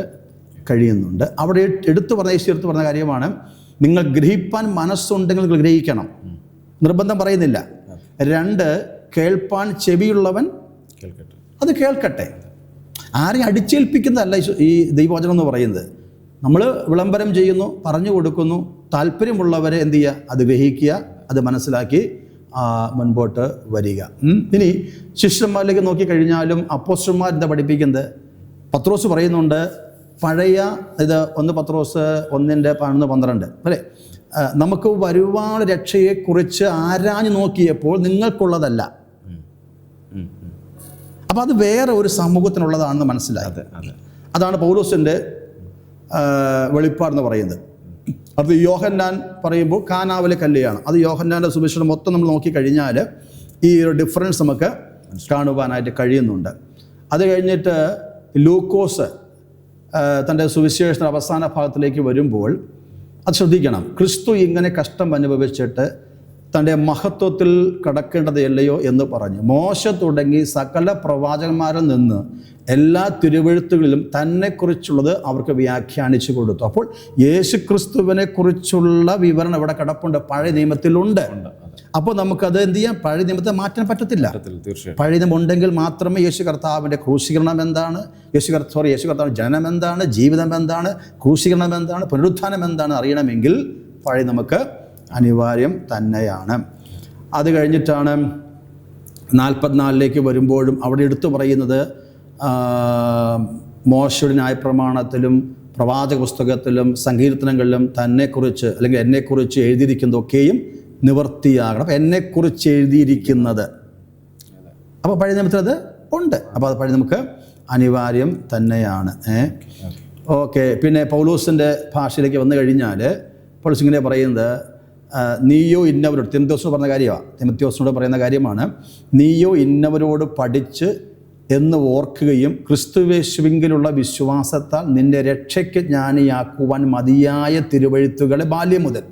കഴിയുന്നുണ്ട്. അവിടെ എടുത്തു പറഞ്ഞ കാര്യമാണ്, നിങ്ങൾ ഗ്രഹിപ്പാൻ മനസ്സുണ്ടെങ്കിൽ നിങ്ങൾ ഗ്രഹിക്കണം. നിർബന്ധം പറയുന്നില്ല. 2, കേൾപ്പാൻ ചെവിയുള്ളവൻ അത് കേൾക്കട്ടെ. ആരെയും അടിച്ചേൽപ്പിക്കുന്നതല്ല ഈ ദൈവവചനം എന്ന് പറയുന്നത്. നമ്മൾ വിളംബരം ചെയ്യുന്നു, പറഞ്ഞു കൊടുക്കുന്നു. താല്പര്യമുള്ളവരെ എന്ത് ചെയ്യുക? അത് ഗ്രഹിക്കുക, അത് മനസ്സിലാക്കി മുൻപോട്ട് വരിക. ഇനി ശിഷ്യന്മാരിലേക്ക് നോക്കിക്കഴിഞ്ഞാലും അപ്പോസ്തലന്മാർ എന്താ പഠിപ്പിക്കുന്നത്? പത്രോസ് പറയുന്നുണ്ട്, പഴയ ഇത് 1 പത്രോസ് 1:11 അല്ലേ, നമുക്ക് വരുവാൻ രക്ഷയെക്കുറിച്ച് ആരാഞ്ഞു നോക്കിയപ്പോൾ നിങ്ങൾക്കുള്ളതല്ല. അപ്പം അത് വേറെ ഒരു സമൂഹത്തിനുള്ളതാണെന്ന് മനസ്സിലായത്. അതാണ് പൗലോസിൻ്റെ വെളിപ്പാടെന്ന് പറയുന്നത്. അത് യോഹന്നാൻ പറയുമ്പോൾ കാനാവിലെ കല്യാണം, അത് യോഹന്നാൻ്റെ സുവിശേഷം മൊത്തം നമ്മൾ നോക്കിക്കഴിഞ്ഞാൽ ഈ ഒരു ഡിഫറൻസ് നമുക്ക് കാണുവാനായിട്ട് കഴിയുന്നുണ്ട്. അത് കഴിഞ്ഞിട്ട് ലൂക്കോസ് തൻ്റെ സുവിശേഷത്തിൻ്റെ അവസാന ഭാഗത്തിലേക്ക് വരുമ്പോൾ അത് ശ്രദ്ധിക്കണം. ക്രിസ്തു ഇങ്ങനെ കഷ്ടം അനുഭവിച്ചിട്ട് തൻ്റെ മഹത്വത്തിൽ കടക്കേണ്ടതല്ലയോ എന്ന് പറഞ്ഞു. മോശ തുടങ്ങി സകല പ്രവാചകന്മാരിൽ നിന്ന് എല്ലാ തിരുവെഴുത്തുകളിലും തന്നെക്കുറിച്ചുള്ളത് അവർക്ക് വ്യാഖ്യാനിച്ചു കൊടുത്തു. അപ്പോൾ യേശു ക്രിസ്തുവിനെ കുറിച്ചുള്ള വിവരണം ഇവിടെ കിടപ്പുണ്ട്, പഴയ നിയമത്തിലുണ്ട്. അപ്പോൾ നമുക്കത് എന്ത് ചെയ്യാം? പഴയ നിയമത്തെ മാറ്റാൻ പറ്റത്തില്ല. പഴയ നിയമം ഉണ്ടെങ്കിൽ മാത്രമേ യേശു കർത്താവിൻ്റെ ക്രൂശീകരണം എന്താണ്, യേശു കർത്താവിൻ്റെ ജനനം എന്താണ്, ജീവിതം എന്താണ്, ക്രൂശീകരണം എന്താണ്, പുനരുത്ഥാനം എന്താണ് അറിയണമെങ്കിൽ പഴയ നമുക്ക് അനിവാര്യം തന്നെയാണ്. അത് കഴിഞ്ഞിട്ടാണ് 44 വരുമ്പോഴും അവിടെ എടുത്തു പറയുന്നത്, മോശയുടെ ന്യായപ്രമാണത്തിലും പ്രവാചക പുസ്തകത്തിലും സങ്കീർത്തനങ്ങളിലും തന്നെക്കുറിച്ച് അല്ലെങ്കിൽ എന്നെക്കുറിച്ച് എഴുതിയിരിക്കുന്നതൊക്കെയും നിവർത്തിയാകണം. അപ്പോൾ എന്നെക്കുറിച്ച് എഴുതിയിരിക്കുന്നത്, അപ്പോൾ പഴയ നിയമത്തിൽ അത് ഉണ്ട്. അപ്പോൾ അത് പഴയ നമുക്ക് അനിവാര്യം തന്നെയാണ്. ഓക്കെ. പിന്നെ പൗലോസിൻ്റെ ഭാഷയിലേക്ക് വന്നു കഴിഞ്ഞാൽ പൗലോസ് ഇങ്ങനെ പറയുന്നത്, നീയോ ഇന്നവരോട്, തിമോഥെയോസ് പറഞ്ഞ കാര്യമാണ്, തിമോഥെയോസിനോട് പറയുന്ന കാര്യമാണ്, നീയോ ഇന്നവരോട് പഠിച്ച് എന്ന് ഓർക്കുകയും ക്രിസ്തുവേശുവിങ്കിലുള്ള വിശ്വാസത്താൽ നിന്റെ രക്ഷയ്ക്ക് ജ്ഞാനിയാക്കുവാൻ മതിയായ തിരുവെഴുത്തുകളെ ബാല്യം മുതൽ.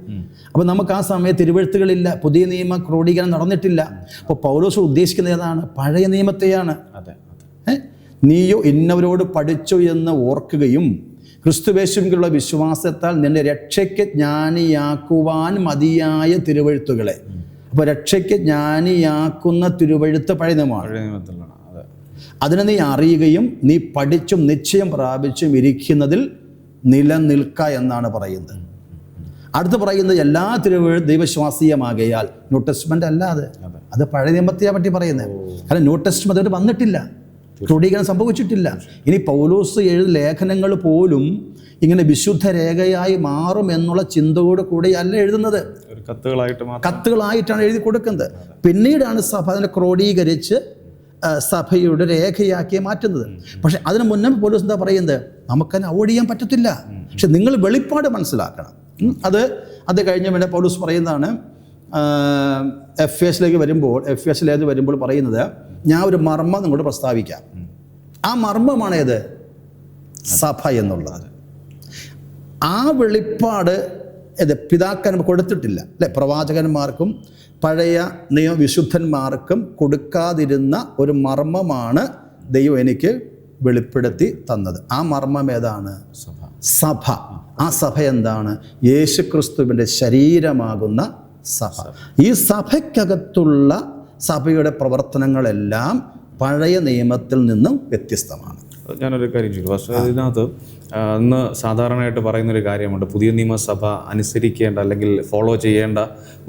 അപ്പോൾ നമുക്ക് ആ സമയത്ത് തിരുവെഴുത്തുകളില്ല, പുതിയ നിയമ ക്രോഡീകരണം നടന്നിട്ടില്ല. അപ്പോൾ പൗലോസ് ഉദ്ദേശിക്കുന്നത് ഏതാണ്? പഴയ നിയമത്തെയാണ്. നീയോ ഇന്നവരോട് പഠിച്ചു എന്ന് ഓർക്കുകയും ക്രിസ്തുവേശുവിലുള്ള വിശ്വാസത്താൽ നിന്റെ രക്ഷയ്ക്ക് ജ്ഞാനിയാക്കുവാൻ മതിയായ തിരുവെഴുത്തുകളെ. അപ്പോൾ രക്ഷയ്ക്ക് ജ്ഞാനിയാക്കുന്ന തിരുവെഴുത്ത് പഴയ നിയമമാണ്. അതിനെ നീ അറിയുകയും നീ പഠിച്ചും നിശ്ചയം പ്രാപിച്ചും ഇരിക്കുന്നതിൽ നിലനിൽക്ക എന്നാണ് പറയുന്നത്. അടുത്ത് പറയുന്നത് എല്ലാ തിരുവെഴുത്തും ദൈവശ്വാസീയമാകയാൽ, ന്യൂ ടെസ്റ്റ്മെൻ്റ് അല്ലാതെ അത് പഴയ നിയമത്തെയാണ് പറ്റി പറയുന്നത്. കാരണം ന്യൂ ടെസ്റ്റ്മെന്റ് അതുകൊണ്ട് വന്നിട്ടില്ല, ക്രോഡീകരണം സംഭവിച്ചിട്ടില്ല. ഇനി പൗലോസ് എഴുതിയ ലേഖനങ്ങൾ പോലും ഇങ്ങനെ വിശുദ്ധ രേഖയായി മാറും എന്നുള്ള ചിന്തയോട് കൂടെയല്ല എഴുതുന്നത്, കത്തുകളായിട്ടാണ് എഴുതി കൊടുക്കുന്നത്. പിന്നീടാണ് സഭ അതിനെ ക്രോഡീകരിച്ച് സഭയുടെ രേഖയാക്കി മാറ്റുന്നത്. പക്ഷെ അതിന് മുന്നേ പൗലോസ് എന്താ പറയുന്നത്? നമുക്കതിനെ അവോയ്ഡ് ചെയ്യാൻ പറ്റത്തില്ല, പക്ഷെ നിങ്ങൾ വെളിപ്പാട് മനസ്സിലാക്കണം. അത് കഴിഞ്ഞ പിന്നെ പൗലോസ് പറയുന്നതാണ്, എഫേസിലേക്ക് വരുമ്പോൾ പറയുന്നത്, ഞാൻ ഒരു മർമ്മം നിങ്ങളോട് പ്രസ്താവിക്കാം. ആ മർമ്മമാണേത്? സഭ എന്നുള്ളത്. ആ വെളിപ്പാട് പിതാക്കന്മാർ കൊടുത്തിട്ടില്ല അല്ലെ, പ്രവാചകന്മാർക്കും പഴയ നിയമവിശുദ്ധന്മാർക്കും കൊടുക്കാതിരുന്ന ഒരു മർമ്മമാണ് ദൈവം എനിക്ക് വെളിപ്പെടുത്തി തന്നത്. ആ മർമ്മം ഏതാണ്? സഭ. ആ സഭ എന്താണ്? യേശുക്രിസ്തുവിൻ്റെ ശരീരമാകുന്ന സഭ. ഈ സഭയ്ക്കകത്തുള്ള സഭയുടെ പ്രവർത്തനങ്ങളെല്ലാം പഴയ നിയമത്തിൽ നിന്നും വ്യത്യസ്തമാണ്. ഞാനൊരു കാര്യം ചോദിച്ചു പക്ഷേ ഇതിനകത്ത് ഇന്ന് സാധാരണയായിട്ട് പറയുന്നൊരു കാര്യമുണ്ട്, പുതിയ നിയമസഭ അനുസരിക്കേണ്ട അല്ലെങ്കിൽ ഫോളോ ചെയ്യേണ്ട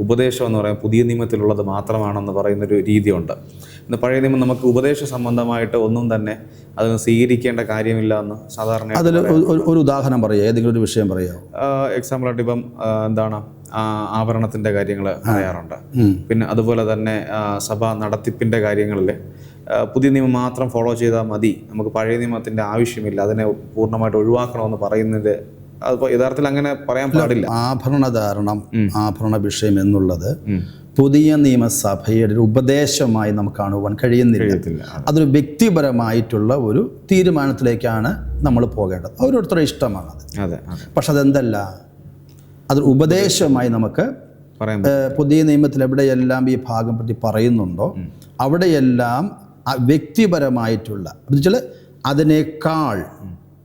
ഉപദേശം എന്ന് പറയാൻ പുതിയ നിയമത്തിലുള്ളത് മാത്രമാണെന്ന് പറയുന്നൊരു രീതിയുണ്ട്. ഇന്ന് പഴയ നിയമം നമുക്ക് ഉപദേശ സംബന്ധമായിട്ട് ഒന്നും തന്നെ അതിന് സ്വീകരിക്കേണ്ട കാര്യമില്ല എന്ന് സാധാരണ. അതിൽ ഒരു ഉദാഹരണം പറയുക, ഏതെങ്കിലും ഒരു വിഷയം പറയുക. എക്സാമ്പിളായിട്ട് ഇപ്പം എന്താണ് ആഭരണത്തിൻ്റെ കാര്യങ്ങൾ പറയാറുണ്ട്. പിന്നെ അതുപോലെ തന്നെ സഭ നടത്തിപ്പിൻ്റെ കാര്യങ്ങളിൽ പുതിയ നിയമം മാത്രം ഫോളോ ചെയ്താൽ മതി, നമുക്ക് പഴയ നിയമത്തിൻ്റെ ആവശ്യമില്ല, അതിനെ പൂർണ്ണമായിട്ട് ഒഴിവാക്കണമെന്ന് പറയുന്നത് അതിപ്പോൾ യഥാർത്ഥത്തിൽ അങ്ങനെ പറയാൻ പാടില്ല. ആഭരണധാരണം, ആഭരണ വിഷയം എന്നുള്ളത് പുതിയ നിയമസഭയുടെ ഒരു ഉപദേശമായി നമുക്ക് കാണുവാൻ കഴിയുന്നില്ല. അതൊരു വ്യക്തിപരമായിട്ടുള്ള ഒരു തീരുമാനത്തിലേക്കാണ് നമ്മൾ പോകേണ്ടത്. ഓരോരുത്തരുടെ ഇഷ്ടമാണത്. പക്ഷെ അതെന്തല്ല, അതൊരു ഉപദേശമായി നമുക്ക് പുതിയ നിയമത്തിൽ എവിടെയെല്ലാം ഈ ഭാഗം പറ്റി പറയുന്നുണ്ടോ അവിടെയെല്ലാം വ്യക്തിപരമായിട്ടുള്ള എന്നുവെച്ചാൽ അതിനേക്കാൾ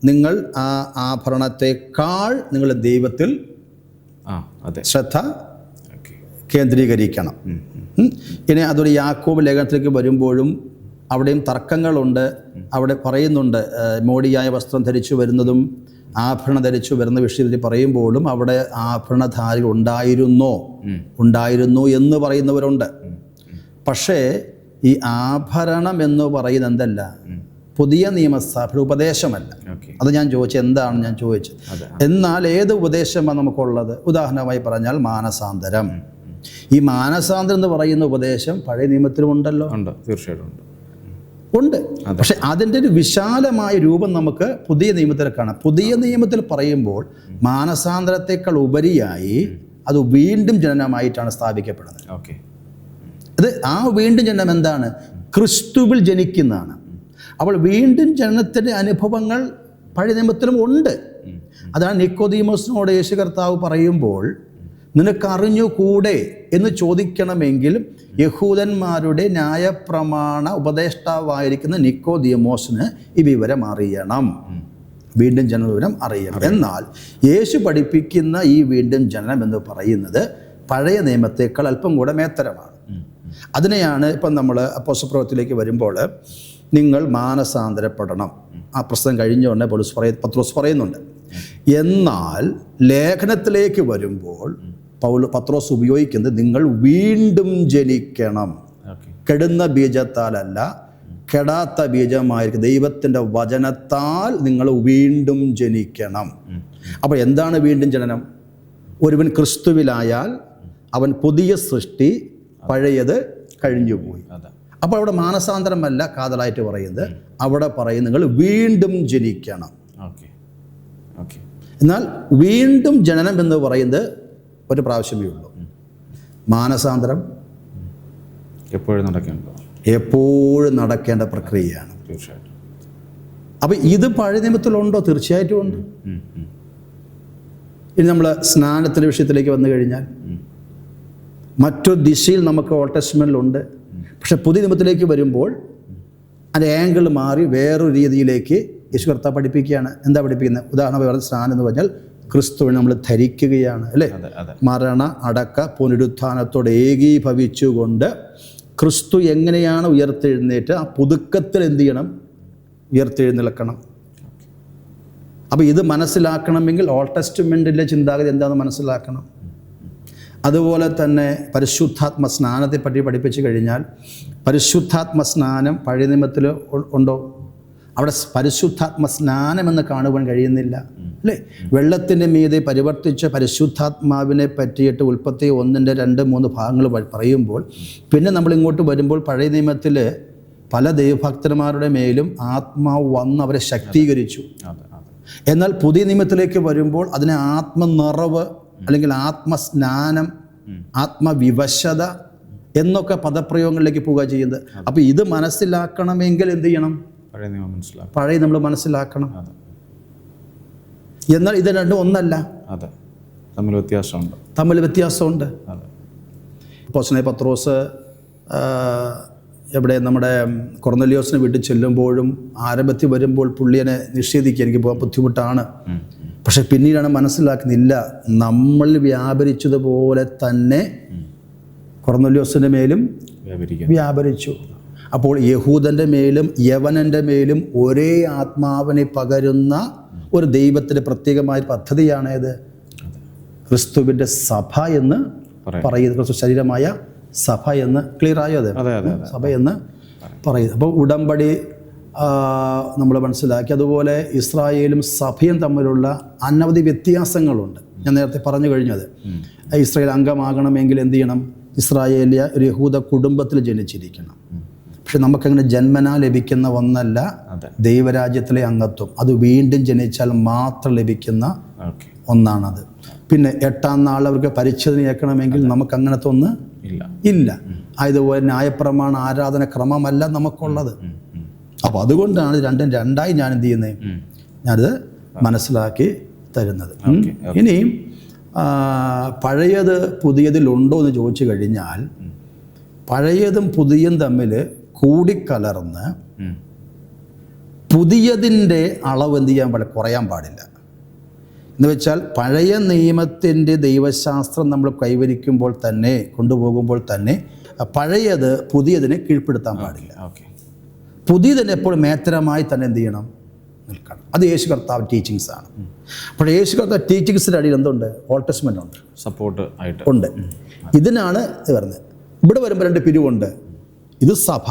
നിങ്ങൾ ആ ആഭരണത്തെക്കാൾ നിങ്ങൾ ദൈവത്തിൽ ശ്രദ്ധ കേന്ദ്രീകരിക്കണം. ഇനി അതൊരു യാക്കോബ് ലേഖനത്തിലേക്ക് വരുമ്പോഴും അവിടെയും തർക്കങ്ങളുണ്ട്. അവിടെ പറയുന്നുണ്ട് മോടിയായ വസ്ത്രം ധരിച്ചു വരുന്നതും ആഭരണം ധരിച്ചു വരുന്ന വിഷയത്തിൽ പറയുമ്പോഴും അവിടെ ആഭരണധാരികൾ ഉണ്ടായിരുന്നു എന്ന് പറയുന്നവരുണ്ട്. പക്ഷേ ഈ ആഭരണം എന്ന് പറയുന്നത് എന്തല്ല, പുതിയ നിയമസഭയുടെ ഉപദേശമല്ല. അത് ഞാൻ ചോദിച്ചത് എന്താണ് ഞാൻ ചോദിച്ചത്. എന്നാൽ ഏത് ഉപദേശമാണ് നമുക്കുള്ളത്? ഉദാഹരണമായി പറഞ്ഞാൽ മാനസാന്തരം. ഈ മാനസാന്തരം എന്ന് പറയുന്ന ഉപദേശം പഴയ നിയമത്തിലും ഉണ്ടല്ലോ. തീർച്ചയായിട്ടും ഉണ്ട്. പക്ഷെ അതിൻ്റെ ഒരു വിശാലമായ രൂപം നമുക്ക് പുതിയ നിയമത്തിൽ കാണാം. പുതിയ നിയമത്തിൽ പറയുമ്പോൾ മാനസാന്തരത്തെക്കാൾ ഉപരിയായി അത് വീണ്ടും ജനനമായിട്ടാണ് സ്ഥാപിക്കപ്പെടുന്നത്. അത് ആ വീണ്ടും ജനനം എന്താണ്? ക്രിസ്തുവിൽ ജനിക്കുന്നതാണ്. അപ്പോൾ വീണ്ടും ജനനത്തിൻ്റെ അനുഭവങ്ങൾ പഴയ നിയമത്തിലും ഉണ്ട്. അതാണ് നിക്കോദീമോസിനോട് യേശു കർത്താവ് പറയുമ്പോൾ നിനക്കറിഞ്ഞുകൂടെ എന്ന് ചോദിക്കണമെങ്കിൽ യഹൂദന്മാരുടെ ന്യായപ്രമാണ ഉപദേഷ്ടാവായിരിക്കുന്ന നിക്കോദീമോസിന് ഈ വിവരം അറിയണം, വീണ്ടും ജനന വിവരം അറിയണം. എന്നാൽ യേശു പഠിപ്പിക്കുന്ന ഈ വീണ്ടും ജനനം എന്ന് പറയുന്നത് പഴയ നിയമത്തേക്കാൾ അല്പം കൂടെ മേത്തരമാണ്. അതിനെയാണ് ഇപ്പം നമ്മൾ അപ്പോസ്തലപ്രവൃത്തിയിലേക്ക് വരുമ്പോൾ നിങ്ങൾ മാനസാന്തരപ്പെടണം. ആ പ്രശ്നം കഴിഞ്ഞുകൊണ്ട് പത്രോസ് പറയുന്നുണ്ട്. എന്നാൽ ലേഖനത്തിലേക്ക് വരുമ്പോൾ പത്രോസ് ഉപയോഗിക്കുന്നത് നിങ്ങൾ വീണ്ടും ജനിക്കണം. കെടുന്ന ബീജത്താലല്ല, കെടാത്ത ബീജമായിരിക്കും ദൈവത്തിൻ്റെ വചനത്താൽ നിങ്ങൾ വീണ്ടും ജനിക്കണം. അപ്പോൾ എന്താണ് വീണ്ടും ജനനം? ഒരുവൻ ക്രിസ്തുവിലായാൽ അവൻ പുതിയ സൃഷ്ടി, പഴയത് കഴിഞ്ഞുപോയി. അപ്പോൾ അവിടെ മാനസാന്തരമല്ല കാതലായിട്ട് പറയുന്നത്, അവിടെ പറയും നിങ്ങൾ വീണ്ടും ജനിക്കണം. എന്നാൽ വീണ്ടും ജനനം എന്ന് പറയുന്നത് ഒരു പ്രാവശ്യമേ ഉള്ളൂ. മാനസാന്തരം എപ്പോഴും നടക്കേണ്ട പ്രക്രിയയാണ്. അപ്പം ഇത് പഴയ നിയമത്തിലുണ്ടോ? തീർച്ചയായിട്ടും ഉണ്ട്. ഇനി നമ്മൾ സ്നാനത്തിൻ്റെ വിഷയത്തിലേക്ക് വന്നു കഴിഞ്ഞാൽ മറ്റൊരു ദിശയിൽ നമുക്ക് ഓൾഡ് ടെസ്റ്റ്മെന്റിലുണ്ട്. പക്ഷെ പുതിയ നിയമത്തിലേക്ക് വരുമ്പോൾ അതിൻ്റെ ആംഗിൾ മാറി വേറൊരു രീതിയിലേക്ക് യേശു കർത്താവ് പഠിപ്പിക്കുകയാണ്. എന്താ പഠിപ്പിക്കുന്നത്? ഉദാഹരണം സ്നാനം എന്ന് പറഞ്ഞാൽ ക്രിസ്തുവിനെ നമ്മൾ ധരിക്കുകയാണ് അല്ലേ. മരണ അടക്ക പുനരുത്ഥാനത്തോടെ ഏകീഭവിച്ചുകൊണ്ട് ക്രിസ്തു എങ്ങനെയാണ് ഉയർത്തെഴുന്നേറ്റ് ആ പുതുക്കത്തിൽ എന്ത് ചെയ്യണം? ഉയർത്തെഴുന്നേൽക്കണം. അപ്പോൾ ഇത് മനസ്സിലാക്കണമെങ്കിൽ ഓൾഡ് ടെസ്റ്റ്മെൻറ്റിലെ ചിന്താഗതി എന്താണെന്ന് മനസ്സിലാക്കണം. അതുപോലെ തന്നെ പരിശുദ്ധാത്മ സ്നാനത്തെ പറ്റി പഠിപ്പിച്ചു കഴിഞ്ഞാൽ പരിശുദ്ധാത്മ സ്നാനം പഴയ നിയമത്തിൽ ഉണ്ടോ? അവിടെ പരിശുദ്ധാത്മ സ്നാനമെന്ന് കാണുവാൻ കഴിയുന്നില്ല അല്ലേ? വെള്ളത്തിൻ്റെ മീതെ പരിവർത്തിച്ച പരിശുദ്ധാത്മാവിനെ പറ്റിയിട്ട് ഉൽപ്പത്തി 1, 2, 3 ഭാഗങ്ങൾ പറയുമ്പോൾ പിന്നെ നമ്മളിങ്ങോട്ട് വരുമ്പോൾ പഴയ നിയമത്തിൽ പല ദൈവഭക്തന്മാരുടെ മേലും ആത്മാവ് വന്ന് അവരെ ശക്തീകരിച്ചു. എന്നാൽ പുതിയ നിയമത്തിലേക്ക് വരുമ്പോൾ അതിനെ ആത്മനിറവ് അല്ലെങ്കിൽ ആത്മസ്നാനം, ആത്മവിവശത എന്നൊക്കെ പദപ്രയോഗങ്ങളിലേക്ക് പോവുക ചെയ്യുന്നത്. അപ്പോൾ ഇത് മനസ്സിലാക്കണമെങ്കിൽ എന്ത് ചെയ്യണം? പഴയ നമ്മൾ മനസ്സിലാക്കണം. എന്നാൽ ഇത് രണ്ടും ഒന്നല്ല, തമ്മിൽ വ്യത്യാസമുണ്ട്. അപ്പോസ്തലനായ പത്രോസ് എവിടെ നമ്മുടെ കൊർന്നലിയോസിനെ വീട്ടിൽ ചെല്ലുമ്പോഴും ആരംഭത്തിൽ വരുമ്പോൾ പുള്ളിയെ നിഷേധിക്കുക, എനിക്ക് പോകാൻ ബുദ്ധിമുട്ടാണ്. പക്ഷെ പിന്നീടാണ് മനസ്സിലാക്കുന്നില്ല, നമ്മൾ വ്യാപരിച്ചതുപോലെ തന്നെ കൊർന്നലിയോസിൻ്റെ മേലും വ്യാപരിച്ചു. അപ്പോൾ യഹൂദൻ്റെ മേലും യവനൻ്റെ മേലും ഒരേ ആത്മാവിനെ പകരുന്ന ഒരു ദൈവത്തിൻ്റെ പ്രത്യേകമായ പദ്ധതിയാണേത്? ക്രിസ്തുവിൻ്റെ സഭ എന്ന് പറയുന്നത്. ക്രിസ്തു ശരീരമായ സഭ എന്ന് ക്ലിയർ ആയോ? അത് സഭ എന്ന് പറയുന്നത്. അപ്പോൾ ഉടമ്പടി നമ്മൾ മനസ്സിലാക്കി. അതുപോലെ ഇസ്രായേലും സഭയും തമ്മിലുള്ള അനവധി വ്യത്യാസങ്ങളുണ്ട്. ഞാൻ നേരത്തെ പറഞ്ഞു കഴിഞ്ഞത്, ഇസ്രായേൽ അംഗമാകണമെങ്കിൽ എന്ത് ചെയ്യണം? ഇസ്രായേലിയ ഒരു യഹൂദ കുടുംബത്തിൽ ജനിച്ചിരിക്കണം. പക്ഷെ നമുക്കങ്ങനെ ജന്മനാ ലഭിക്കുന്ന ഒന്നല്ല ദൈവരാജ്യത്തിലെ അംഗത്വം. അത് വീണ്ടും ജനിച്ചാൽ മാത്രം ലഭിക്കുന്ന ഒന്നാണത്. പിന്നെ 8-ാം നാൾ അവർക്ക് പരിച്ഛേദനയാക്കണമെങ്കിൽ നമുക്ക് അങ്ങനത്തെ ഒന്ന് ഇല്ല. അതുപോലെ ന്യായപ്രമാണ ആരാധന ക്രമമല്ല നമുക്കുള്ളത്. അപ്പോൾ അതുകൊണ്ടാണ് രണ്ടും രണ്ടായി ഞാൻ എന്ത് ചെയ്യുന്നത്, ഞാനത് മനസ്സിലാക്കി തരുന്നത്. ഇനിയും പഴയത് പുതിയതിലുണ്ടോ എന്ന് ചോദിച്ചു കഴിഞ്ഞാൽ, പഴയതും പുതിയതും തമ്മിൽ കൂടിക്കലർന്ന് പുതിയതിൻ്റെ അളവ് എന്ത് ചെയ്യാൻ പാടില്ല, കുറയാൻ പാടില്ല. എന്ന് വെച്ചാൽ പഴയ നിയമത്തിൻ്റെ ദൈവശാസ്ത്രം നമ്മൾ കൈവരിക്കുമ്പോൾ തന്നെ, കൊണ്ടുപോകുമ്പോൾ തന്നെ പഴയത് പുതിയതിനെ കീഴ്പ്പെടുത്താൻ പാടില്ല. പുതിയതിനെ എപ്പോഴും മേത്തരമായി തന്നെ എന്ത് ചെയ്യണം, നിൽക്കണം. അത് യേശു കർത്താവ് ടീച്ചിങ്സ് ആണ്. അപ്പോൾ യേശു കർത്താവ് ടീച്ചിങ്സിൻ്റെ അടിയിൽ എന്തുണ്ട്? ഓൾഡ് ടെസ്റ്റ്മെൻ്റ് ഉണ്ട്, സപ്പോർട്ട് ആയിട്ട് ഉണ്ട്. ഇതിനാണ് വരുന്നത്. ഇവിടെ വരുമ്പോൾ 2 പിരിവുണ്ട്. ഇത് സഭ,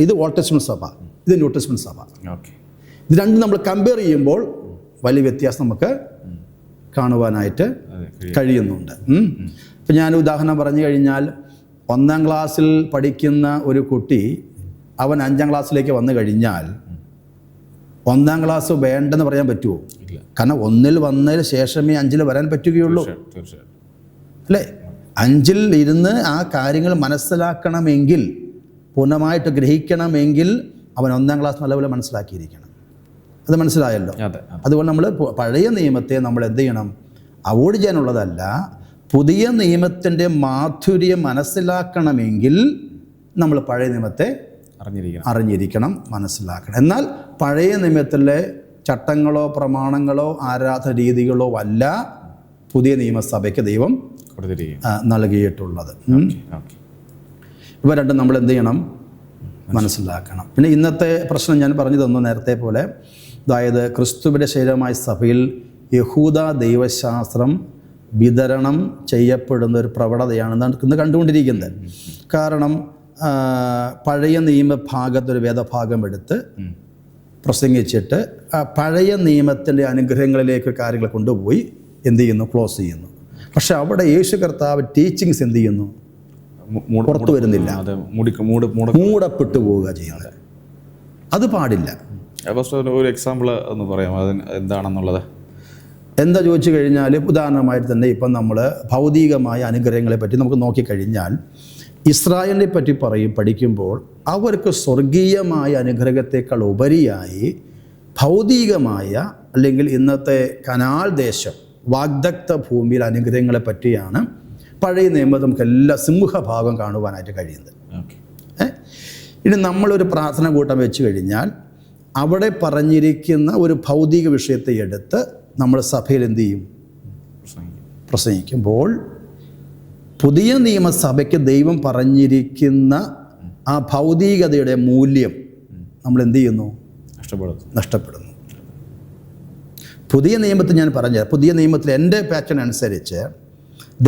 ഇത് ഓൾഡ് ടെസ്റ്റ്മെന്റ് സഭ, ഇത് ന്യൂ ടെസ്റ്റ്മെന്റ് സഭ. ഇത് രണ്ടും നമ്മൾ കമ്പയർ ചെയ്യുമ്പോൾ വലിയ വ്യത്യാസം നമുക്ക് കാണുവാനായിട്ട് കഴിയുന്നുണ്ട്. ഇപ്പം ഞാൻ ഉദാഹരണം പറഞ്ഞു കഴിഞ്ഞാൽ, 1-ാം ക്ലാസ്സിൽ പഠിക്കുന്ന ഒരു കുട്ടി അവൻ 5-ാം ക്ലാസ്സിലേക്ക് വന്നു കഴിഞ്ഞാൽ 1-ാം ക്ലാസ് വേണ്ടെന്ന് പറയാൻ പറ്റുമോ? കാരണം 1-ൽ വന്നതിന് ശേഷമേ 5-ൽ വരാൻ പറ്റുകയുള്ളൂ അല്ലേ? 5-ൽ ഇരുന്ന് ആ കാര്യങ്ങൾ മനസ്സിലാക്കണമെങ്കിൽ, പൂർണ്ണമായിട്ട് ഗ്രഹിക്കണമെങ്കിൽ അവൻ 1-ാം ക്ലാസ് നല്ലപോലെ മനസ്സിലാക്കിയിരിക്കണം. അത് മനസ്സിലായല്ലോ. അതുകൊണ്ട് നമ്മൾ പഴയ നിയമത്തെ നമ്മൾ എന്ത് ചെയ്യണം? അവോയ്ഡ് ചെയ്യാനുള്ളതല്ല. പുതിയ നിയമത്തിൻ്റെ മാധുര്യം മനസ്സിലാക്കണമെങ്കിൽ നമ്മൾ പഴയ നിയമത്തെ അറിഞ്ഞിരിക്കണം, മനസ്സിലാക്കണം. എന്നാൽ പഴയ നിയമത്തിലെ ചട്ടങ്ങളോ പ്രമാണങ്ങളോ ആരാധന രീതികളോ അല്ല പുതിയ നിയമസഭയ്ക്ക് ദൈവം നൽകിയിട്ടുള്ളത്. ഇവ രണ്ടും നമ്മൾ എന്ത് ചെയ്യണം? മനസ്സിലാക്കണം. പിന്നെ ഇന്നത്തെ പ്രശ്നം ഞാൻ പറഞ്ഞു തന്നു നേരത്തെ പോലെ, അതായത് ക്രിസ്തുവിൻ്റെ ശരീരമായ സഭയിൽ യഹൂദ ദൈവശാസ്ത്രം വിതരണം ചെയ്യപ്പെടുന്ന ഒരു പ്രവണതയാണ് ഇന്ന് കണ്ടുകൊണ്ടിരിക്കുന്നത്. കാരണം പഴയ നിയമഭാഗത്തൊരു വേദഭാഗം എടുത്ത് പ്രസംഗിച്ചിട്ട് പഴയ നിയമത്തിൻ്റെ അനുഗ്രഹങ്ങളിലേക്ക് കാര്യങ്ങൾ കൊണ്ടുപോയി എന്ത് ചെയ്യുന്നു? ക്ലോസ് ചെയ്യുന്നു. പക്ഷെ അവിടെ യേശു കർത്താവ് ടീച്ചിങ്സ് എന്ത് ചെയ്യുന്നു? പുറത്തു വരുന്നില്ല, മൂടപ്പെട്ടു പോവുക ചെയ്യുന്നത്. അത് പാടില്ല. ഒരു എക്സാമ്പിൾ ഒന്ന് പറയാം, അതിന് എന്താണെന്നുള്ളത്. എന്താ ചോദിച്ചു കഴിഞ്ഞാൽ, ഉദാഹരണമായിട്ട് തന്നെ ഇപ്പം നമ്മൾ ഭൗതികമായ അനുഗ്രഹങ്ങളെ പറ്റി നമുക്ക് നോക്കിക്കഴിഞ്ഞാൽ, ഇസ്രായേലിനെ പറ്റി പഠിക്കുമ്പോൾ അവർക്ക് സ്വർഗീയമായ അനുഗ്രഹത്തെക്കാൾ ഉപരിയായി ഭൗതികമായ അല്ലെങ്കിൽ ഇന്നത്തെ കനാൽ ദേശം, വാഗ്ദത്ത ഭൂമിയിലെ അനുഗ്രഹങ്ങളെ പറ്റിയാണ് പഴയ നിയമത്തിൽ നമുക്ക് എല്ലാ സിംഹഭാഗം കാണുവാനായിട്ട് കഴിയുന്നത്. ഇനി നമ്മളൊരു പ്രാർത്ഥന കൂട്ടം വെച്ച് കഴിഞ്ഞാൽ അവിടെ പറഞ്ഞിരിക്കുന്ന ഒരു ഭൗതിക വിഷയത്തെ എടുത്ത് നമ്മൾ സഭയിൽ എന്ത് ചെയ്യും? പ്രസംഗിക്കുമ്പോൾ പുതിയ നിയമസഭയ്ക്ക് ദൈവം പറഞ്ഞിരിക്കുന്ന ആ ഭൗതികതയുടെ മൂല്യം നമ്മൾ എന്ത് ചെയ്യുന്നു? നഷ്ടപ്പെടുന്നു. പുതിയ നിയമത്തിൽ ഞാൻ പറഞ്ഞ, പുതിയ നിയമത്തിൽ എൻ്റെ പാറ്റേൺ അനുസരിച്ച്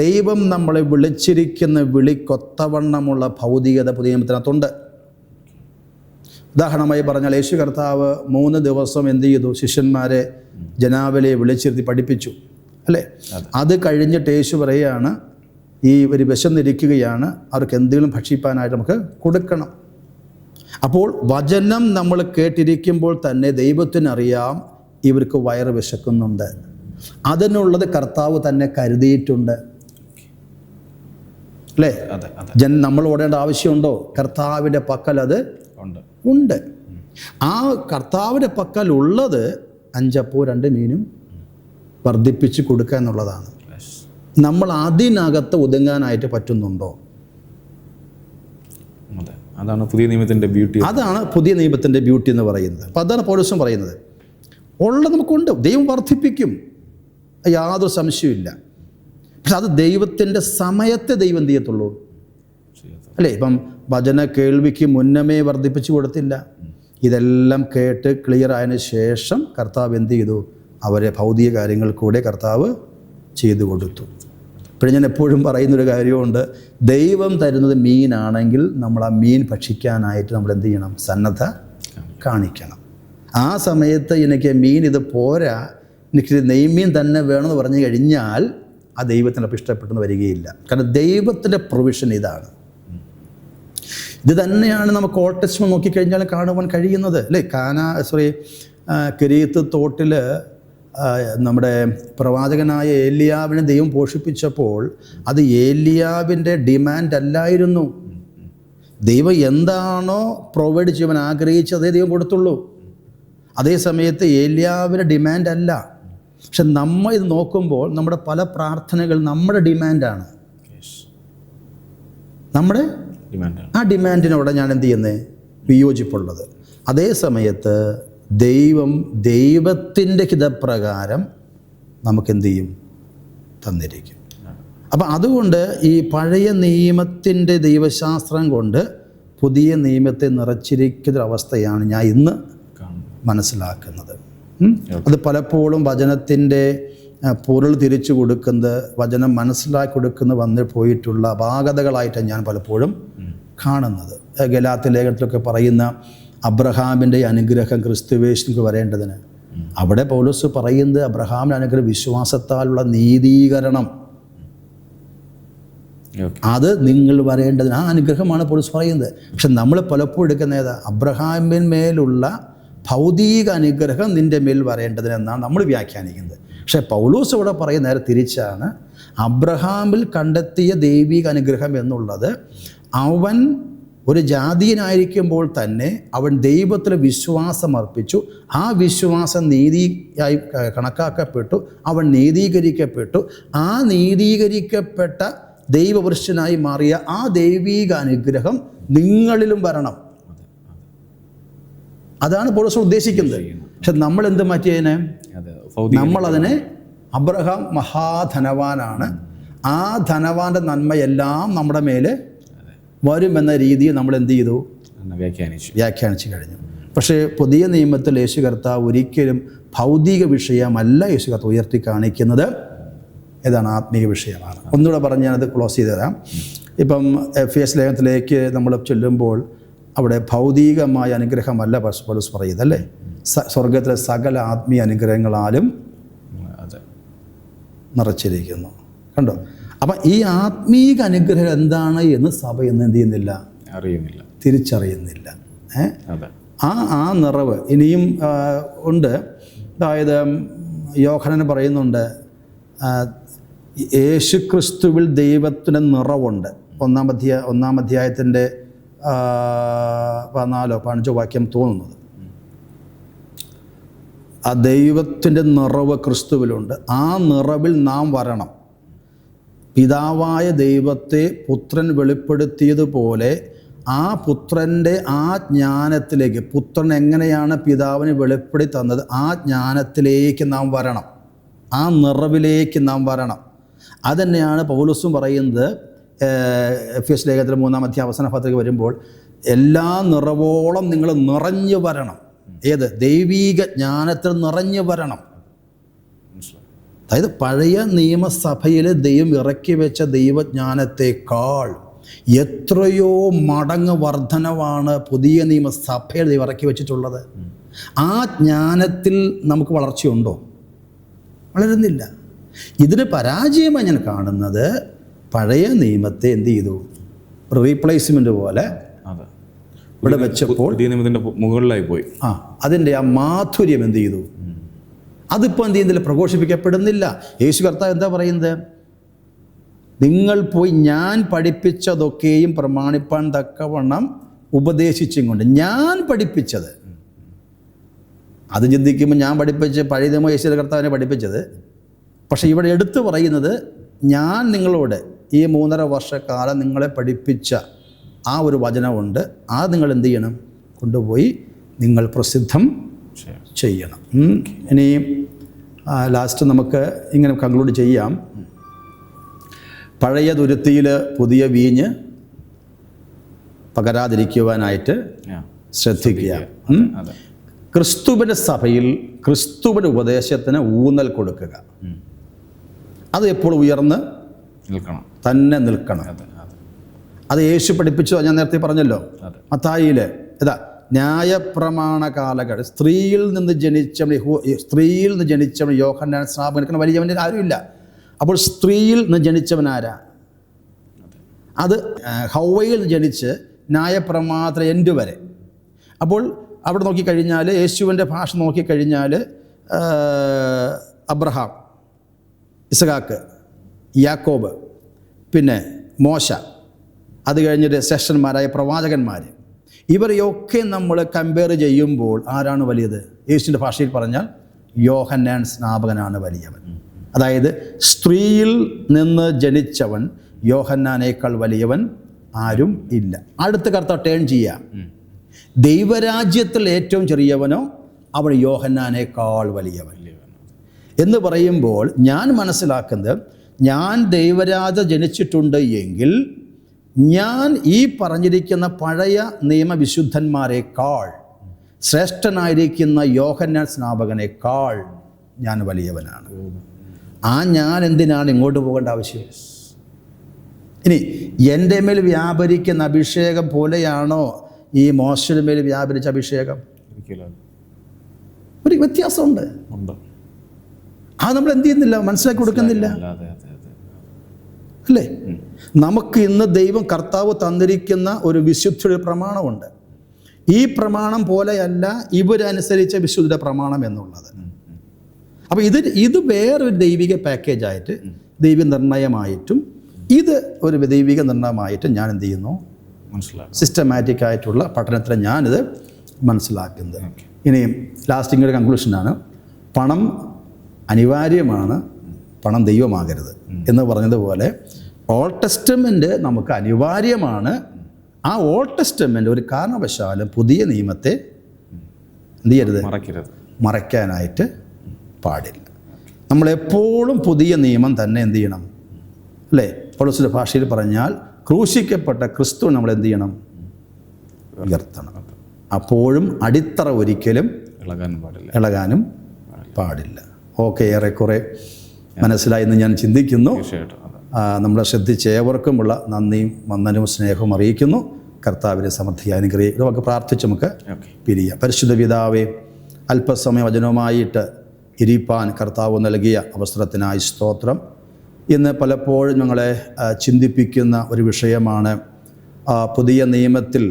ദൈവം നമ്മളെ വിളിച്ചിരിക്കുന്ന വിളിക്കൊത്തവണ്ണമുള്ള ഭൗതികത പുതിയ നിയമത്തിനകത്തുണ്ട്. ഉദാഹരണമായി പറഞ്ഞാൽ യേശു കർത്താവ് 3 ദിവസം എന്ത് ചെയ്തു? ശിഷ്യന്മാരെ ജനാവലിയെ വിളിച്ചിരുത്തി പഠിപ്പിച്ചു, അല്ലേ? അത് കഴിഞ്ഞിട്ട് യേശു പറയുകയാണ്, ഈ ഒരു വിശന്നിരിക്കുകയാണ്, അവർക്ക് എന്തെങ്കിലും ഭക്ഷിപ്പാനായിട്ട് നമുക്ക് കൊടുക്കണം. അപ്പോൾ വചനം നമ്മൾ കേട്ടിരിക്കുമ്പോൾ തന്നെ ദൈവത്തിനറിയാം ഇവർക്ക് വയറ് വിശക്കുന്നുണ്ട്. അതിനുള്ളത് കർത്താവ് തന്നെ കരുതിയിട്ടുണ്ട്, അല്ലേ? നമ്മൾ ഓടേണ്ട ആവശ്യമുണ്ടോ? കർത്താവിൻ്റെ പക്കൽ അത് ഉണ്ട്. ആ കർത്താവിൻ്റെ പക്കൽ ഉള്ളത് 5 അപ്പവും 2 മീനും വർദ്ധിപ്പിച്ച് കൊടുക്കുക എന്നുള്ളതാണ്. നമ്മൾ അതിനകത്ത് ഒതുങ്ങാനായിട്ട് പറ്റുന്നുണ്ടോ? അതാണ് പുതിയ നിയമത്തിൻ്റെ ബ്യൂട്ടി. അതാണ് പുതിയ നിയമത്തിൻ്റെ ബ്യൂട്ടി എന്ന് പറയുന്നത്. അപ്പം അതാണ് പൗലോസും പറയുന്നത്. ഉള്ളത് നമുക്കുണ്ട്, ദൈവം വർദ്ധിപ്പിക്കും, യാതൊരു സംശയമില്ല. പക്ഷെ അത് ദൈവത്തിൻ്റെ സമയത്തെ ദൈവം എന്ത് ചെയ്യത്തുള്ളൂ, അല്ലേ? ഇപ്പം വചന കേൾവിക്ക് മുന്നമേ വർദ്ധിപ്പിച്ചു കൊടുത്തില്ല. ഇതെല്ലാം കേട്ട് ക്ലിയർ ആയതിനു ശേഷം കർത്താവ് എന്ത് ചെയ്തു? അവരെ ഭൗതിക കാര്യങ്ങൾ കൂടെ കർത്താവ് ചെയ്തു കൊടുത്തു. പിന്നെ ഞാൻ എപ്പോഴും പറയുന്നൊരു കാര്യമുണ്ട്, ദൈവം തരുന്നത് മീനാണെങ്കിൽ നമ്മൾ ആ മീൻ ഭക്ഷിക്കാനായിട്ട് നമ്മൾ എന്ത് ചെയ്യണം? സന്നദ്ധ കാണിക്കണം. ആ സമയത്ത് എനിക്ക് മീൻ ഇത് പോരാ, എനിക്ക് നെയ്മീൻ തന്നെ വേണമെന്ന് പറഞ്ഞു കഴിഞ്ഞാൽ ആ ദൈവത്തിനപ്പം ഇഷ്ടപ്പെട്ടെന്ന് വരികയില്ല. കാരണം ദൈവത്തിൻ്റെ പ്രൊവിഷൻ ഇതാണ്. ഇത് തന്നെയാണ് നമുക്ക് ഓൾഡ് ടെസ്റ്റ്മെന്റ് നോക്കിക്കഴിഞ്ഞാൽ കാണുവാൻ കഴിയുന്നത്, അല്ലേ? കെരീത്ത് തോട്ടിൽ നമ്മുടെ പ്രവാചകനായ ഏലിയാവിനെ ദൈവം പോഷിപ്പിച്ചപ്പോൾ അത് ഏലിയാവിൻ്റെ ഡിമാൻഡ് അല്ലായിരുന്നു. ദൈവം എന്താണോ പ്രൊവൈഡ് ചെയ്യാൻ ആഗ്രഹിച്ചത് അതേ ദൈവം കൊടുത്തുള്ളൂ. അതേ സമയത്ത് ഏലിയാവിൻ്റെ ഡിമാൻഡ് അല്ല. പക്ഷെ നമ്മൾ ഇത് നോക്കുമ്പോൾ നമ്മുടെ പല പ്രാർത്ഥനകൾ നമ്മുടെ ഡിമാൻഡാണ്, നമ്മുടെ ആ ഡിമാൻഡിനോട് ഞാൻ എന്ത് ചെയ്യുന്നത്? വിയോജിപ്പുള്ളത്. അതേ സമയത്ത് ദൈവത്തിൻ്റെ ഹിതപ്രകാരം നമുക്കെന്ത് ചെയ്യും? തന്നിരിക്കും. അപ്പം അതുകൊണ്ട് ഈ പഴയ നിയമത്തിൻ്റെ ദൈവശാസ്ത്രം കൊണ്ട് പുതിയ നിയമത്തെ നിറച്ചിരിക്കുന്നൊരവസ്ഥയാണ് ഞാൻ ഇന്ന് മനസ്സിലാക്കുന്നത്. അത് പലപ്പോഴും വചനത്തിൻ്റെ പൊരുൾ തിരിച്ചു കൊടുക്കുന്നത്, വചനം മനസ്സിലാക്കി കൊടുക്കുന്ന വന്ന് പോയിട്ടുള്ള അപാകതകളായിട്ടാണ് ഞാൻ പലപ്പോഴും കാണുന്നത്. ഗലാത്യ ലേഖനത്തിലൊക്കെ പറയുന്ന അബ്രഹാമിൻ്റെ അനുഗ്രഹം ക്രിസ്തുവേശുക്ക് വരേണ്ടതിന്, അവിടെ പൗലോസ് പറയുന്നത് അബ്രഹാമിൻ്റെ അനുഗ്രഹം വിശ്വാസത്താലുള്ള നീതീകരണം, അത് നിങ്ങൾ വരേണ്ടതിന് ആ അനുഗ്രഹമാണ് പൗലോസ് പറയുന്നത്. പക്ഷെ നമ്മൾ പലപ്പോഴും എടുക്കുന്ന ഏതാ? അബ്രഹാമിന്മേലുള്ള ഭൗതിക അനുഗ്രഹം നിൻ്റെ മേൽ വരേണ്ടതിനെന്നാണ് നമ്മൾ വ്യാഖ്യാനിക്കുന്നത്. പക്ഷേ പൗലോസ് ഇവിടെ പറയുന്ന നേരെ തിരിച്ചാണ്. അബ്രഹാമിൽ കണ്ടെത്തിയ ദൈവിക അനുഗ്രഹം എന്നുള്ളത് അവൻ ഒരു ജാതീയനായിരിക്കുമ്പോൾ തന്നെ അവൻ ദൈവത്തിൽ വിശ്വാസം അർപ്പിച്ചു, ആ വിശ്വാസം നീതിയായി കണക്കാക്കപ്പെട്ടു, അവൻ നീതീകരിക്കപ്പെട്ടു, ആ നീതീകരിക്കപ്പെട്ട ദൈവപുരുഷനായി മാറിയ ആ ദൈവിക അനുഗ്രഹം നിങ്ങളിലും വരണം. അതാണ് പൗലോസ് ഉദ്ദേശിക്കുന്നത്. പക്ഷെ നമ്മൾ എന്ത് മാറ്റിയതിനെ? നമ്മളതിനെ അബ്രഹാം മഹാധനവാനാണ്, ആ ധനവാന്റെ നന്മയെല്ലാം നമ്മുടെ മേലെ വരുമെന്ന രീതിയിൽ നമ്മൾ എന്ത് ചെയ്തു? വ്യാഖ്യാനിച്ചു കഴിഞ്ഞു. പക്ഷേ പുതിയ നിയമത്തിൽ യേശു കർത്താവ് ഒരിക്കലും ഭൗതിക വിഷയമല്ല യേശു കർത്താവ് ഉയർത്തി കാണിക്കുന്നത്. ഏതാണ്? ആത്മീയ വിഷയമാണ്. ഒന്നുകൂടെ പറഞ്ഞ് ഞാനത് ക്ലോസ് ചെയ്ത് തരാം. ഇപ്പം എഫേസ്യ ലേഖനത്തിലേക്ക് നമ്മൾ ചെല്ലുമ്പോൾ അവിടെ ഭൗതികമായ അനുഗ്രഹമല്ല പൗലോസ് പറയുന്നത്, അല്ലേ? സ്വർഗത്തിലെ സകല ആത്മീയ അനുഗ്രഹങ്ങളാലും നിറച്ചിരിക്കുന്നു. കണ്ടോ? അപ്പം ഈ ആത്മീക അനുഗ്രഹം എന്താണ് എന്ന് സഭ എന്ന് എന്ത് ചെയ്യുന്നില്ല? അറിയുന്നില്ല, തിരിച്ചറിയുന്നില്ല. ആ നിറവ് ഇനിയും ഉണ്ട്. അതായത് യോഹന്നാൻ പറയുന്നുണ്ട്, യേശുക്രിസ്തുവിൽ ദൈവത്തിന് നിറവുണ്ട്. ഒന്നാം അധ്യായത്തിൻ്റെ 14-15 വാക്യം തോന്നുന്നത്. ആ ദൈവത്തിൻ്റെ നിറവ് ക്രിസ്തുവിലുണ്ട്. ആ നിറവിൽ നാം വരണം. പിതാവായ ദൈവത്തെ പുത്രൻ വെളിപ്പെടുത്തിയതുപോലെ ആ പുത്രൻ്റെ ആ ജ്ഞാനത്തിലേക്ക്, പുത്രൻ എങ്ങനെയാണ് പിതാവിനെ വെളിപ്പെടുത്തി തന്നത്, ആ ജ്ഞാനത്തിലേക്ക് നാം വരണം, ആ നിറവിലേക്ക് നാം വരണം. അതുതന്നെയാണ് പൗലോസും പറയുന്നത്. എഫേസ്യ ലേഖനത്തിലെ 3-ാം അധ്യായം അവസാന ഭാഗത്തേക്ക് വരുമ്പോൾ എല്ലാ നിറവോളം നിങ്ങൾ നിറഞ്ഞു വരണം. ഏത്? ദൈവീക ജ്ഞാനത്തിൽ നിറഞ്ഞു വരണം. അതായത് പഴയ നിയമസഭയിൽ ദൈവം ഇറക്കി വെച്ച ദൈവജ്ഞാനത്തെക്കാൾ എത്രയോ മടങ്ങ് വർധനവാണ് പുതിയ നിയമസഭയിൽ ദൈവം ഇറക്കി വെച്ചിട്ടുള്ളത്. ആ ജ്ഞാനത്തിൽ നമുക്ക് വളർച്ചയുണ്ടോ? വളരുന്നില്ല. ഇതിന് പരാജയമായി ഞാൻ കാണുന്നത് പഴയ നിയമത്തെ എന്ത് ചെയ്തു, റീപ്ലേസ്മെൻ്റ് പോലെ ഇവിടെ വെച്ചപ്പോൾ പുതിയ നിയമത്തിൻ്റെ മുകളിലായി പോയി. അതിൻ്റെ ആ മാധുര്യം എന്ത് ചെയ്തു, അതിപ്പോൾ എന്ത് ചെയ്യുന്നില്ല, പ്രഘോഷിപ്പിക്കപ്പെടുന്നില്ല. യേശു കർത്താവ് എന്താ പറയുന്നത്? നിങ്ങൾ പോയി ഞാൻ പഠിപ്പിച്ചതൊക്കെയും പ്രമാണിപ്പാൻ തക്കവണ്ണം ഉപദേശിച്ചും കൊണ്ട്. ഞാൻ പഠിപ്പിച്ചത്, അത് ചിന്തിക്കുമ്പോൾ ഞാൻ പഠിപ്പിച്ച് പഴയ നിയമ യേശു കർത്താവിനെ പഠിപ്പിച്ചത്. പക്ഷേ ഇവിടെ എടുത്തു പറയുന്നത് ഞാൻ നിങ്ങളോട് ഈ 3.5 വർഷക്കാലം നിങ്ങളെ പഠിപ്പിച്ച ആ ഒരു വചനമുണ്ട്. ആ നിങ്ങൾ എന്ത് ചെയ്യണം, കൊണ്ടുപോയി നിങ്ങൾ പ്രസിദ്ധം ചെയ്യണം. ഇനി ലാസ്റ്റ് നമുക്ക് ഇങ്ങനെ കൺക്ലൂഡ് ചെയ്യാം. പഴയ തുരുത്തിയിൽ പുതിയ വീഞ്ഞ് പകരാതിരിക്കുവാനായിട്ട് ശ്രദ്ധിക്കുക. ക്രിസ്തുവിൻ്റെ സഭയിൽ ക്രിസ്തുവിൻ്റെ ഉപദേശത്തിന് ഊന്നൽ കൊടുക്കുക. അത് എപ്പോഴും ഉയർന്ന് തന്നെ നിൽക്കണം. അത് യേശു പഠിപ്പിച്ചു. ഞാൻ നേരത്തെ പറഞ്ഞല്ലോ, മത്തായിയിൽ ഇതാ ന്യായപ്രമാണ കാലഘട്ടം സ്ത്രീയിൽ നിന്ന് ജനിച്ചവൻ യോഹന്നാൻ സ്നാപകൻ വലിയവൻ്റെ ആരുമില്ല. അപ്പോൾ സ്ത്രീയിൽ നിന്ന് ജനിച്ചവനാരാ? അത് ഹൗവയിൽ നിന്ന് ജനിച്ച് ന്യായപ്രമാണത്തിന് എൻഡ് വരെ. അപ്പോൾ അവിടെ നോക്കിക്കഴിഞ്ഞാൽ, യേശുവിൻ്റെ ഭാഷ നോക്കിക്കഴിഞ്ഞാൽ, അബ്രഹാം, ഇസഹാക്ക്, യാക്കോബ്, പിന്നെ മോശ, അത് കഴിഞ്ഞിട്ട് ശ്രേഷ്ഠന്മാരായ പ്രവാചകന്മാർ, ഇവരെയൊക്കെ നമ്മൾ കമ്പയർ ചെയ്യുമ്പോൾ ആരാണ് വലിയത്? യേശുവിൻ്റെ ഭാഷയിൽ പറഞ്ഞാൽ യോഹന്നാൻ സ്നാപകനാണ് വലിയവൻ. അതായത് സ്ത്രീയിൽ നിന്ന് ജനിച്ചവൻ യോഹന്നാനേക്കാൾ വലിയവൻ ആരും ഇല്ല. അടുത്ത കർത്താവ് ടേൺ ചെയ്യാം. ദൈവരാജ്യത്തിൽ ഏറ്റവും ചെറിയവനോ അവൻ യോഹന്നാനേക്കാൾ വലിയവൻ എന്ന് പറയുമ്പോൾ ഞാൻ മനസ്സിലാക്കുന്നത്, ഞാൻ ദൈവരാജ്യം ജനിച്ചിട്ടുണ്ട് എങ്കിൽ ഞാൻ ഈ പറഞ്ഞിരിക്കുന്ന പഴയ നിയമവിശുദ്ധന്മാരെക്കാൾ ശ്രേഷ്ഠനായിരിക്കുന്ന യോഹന്നാൻ സ്നാപകനേക്കാൾ ഞാൻ വലിയവനാണ്. ആ ഞാൻ എന്തിനാണ് ഇങ്ങോട്ട് പോകേണ്ട ആവശ്യം? ഇനി എൻ്റെ മേൽ വ്യാപരിക്കുന്ന അഭിഷേകം പോലെയാണോ ഈ മോശയുടെ മേൽ വ്യാപരിച്ച അഭിഷേകം? ഒരു വ്യത്യാസമുണ്ട്. അത് നമ്മൾ എന്ത് ചെയ്യുന്നില്ല, മനസ്സിലാക്കി കൊടുക്കുന്നില്ല, അല്ലേ? നമുക്ക് ഇന്ന് ദൈവം കർത്താവ് തന്നിരിക്കുന്ന ഒരു വിശുദ്ധിയുടെ പ്രമാണമുണ്ട്. ഈ പ്രമാണം പോലെയല്ല ഇവരനുസരിച്ച വിശുദ്ധ പ്രമാണം എന്നുള്ളത്. അപ്പോൾ ഇത് വേറൊരു ദൈവിക പാക്കേജായിട്ട്, ദൈവ നിർണയമായിട്ടും ഇത് ഒരു ദൈവിക നിർണയമായിട്ടും ഞാൻ എന്ത് ചെയ്യുന്നു, സിസ്റ്റമാറ്റിക് ആയിട്ടുള്ള പഠനത്തിൽ ഞാനിത് മനസ്സിലാക്കുന്നത്. ഇനി ലാസ്റ്റിംഗ് കൺക്ലൂഷനാണ്, പണം അനിവാര്യമാണ്, പണം ദൈവമാകരുത് എന്ന് പറഞ്ഞതുപോലെ ഓൾഡ് ടെസ്റ്റമെൻ്റ് നമുക്ക് അനിവാര്യമാണ്. ആ ഓൾഡ് ടെസ്റ്റമെൻ്റ് ഒരു കാരണവശാലും പുതിയ നിയമത്തെ എന്ത് ചെയ്യരുത്, മറയ്ക്കാനായിട്ട് പാടില്ല. നമ്മളെപ്പോഴും പുതിയ നിയമം തന്നെ എന്ത് ചെയ്യണം, അല്ലേ? പൗലോസിന്റെ ഭാഷയിൽ പറഞ്ഞാൽ ക്രൂശിക്കപ്പെട്ട ക്രിസ്തു നമ്മൾ എന്ത് ചെയ്യണം, ഉയർത്തണം. അപ്പോഴും അടിത്തറ ഒരിക്കലും ഇളകാനും പാടില്ല. ഓക്കെ, ഏറെക്കുറെ മനസ്സിലായി എന്ന് ഞാൻ ചിന്തിക്കുന്നു. നമ്മളെ ശ്രദ്ധിച്ച ഏവർക്കുമുള്ള നന്ദിയും വന്ദനവും സ്നേഹവും അറിയിക്കുന്നു. കർത്താവിനെ സമൃദ്ധിയായി അനുഗ്രഹിക്കും. നമുക്ക് പ്രാർത്ഥിച്ച് നമുക്ക് പിരിയാം. പരിശുദ്ധ പിതാവേ, അല്പസമയം വചനവുമായിട്ട് ഇരിപ്പാൻ കർത്താവ് നൽകിയ അവസരത്തിനായി സ്തോത്രം. ഇന്ന് പലപ്പോഴും ഞങ്ങളെ ചിന്തിപ്പിക്കുന്ന ഒരു വിഷയമാണ് പുതിയ നിയമത്തിൽ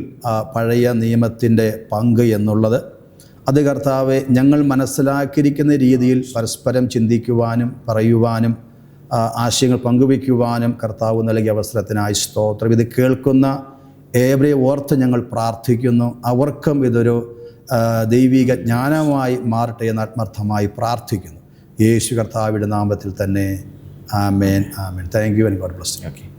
പഴയ നിയമത്തിൻ്റെ പങ്ക് എന്നുള്ളത്. അത് കർത്താവെ, ഞങ്ങൾ മനസ്സിലാക്കിയിരിക്കുന്ന രീതിയിൽ പരസ്പരം ചിന്തിക്കുവാനും പറയുവാനും ആശയങ്ങൾ പങ്കുവയ്ക്കുവാനും കർത്താവ് നൽകിയ അവസരത്തിനായി സ്തോത്രം. ഇത് കേൾക്കുന്ന ഏവരെ ഓർത്ത് ഞങ്ങൾ പ്രാർത്ഥിക്കുന്നു. അവർക്കും ഇതൊരു ദൈവിക ജ്ഞാനമായി മാറട്ടെ എന്ന് ആത്മാർത്ഥമായി പ്രാർത്ഥിക്കുന്നു. യേശു കർത്താവിൻ്റെ നാമത്തിൽ തന്നെ. ആമേൻ, ആമേൻ. Thank you and God bless U.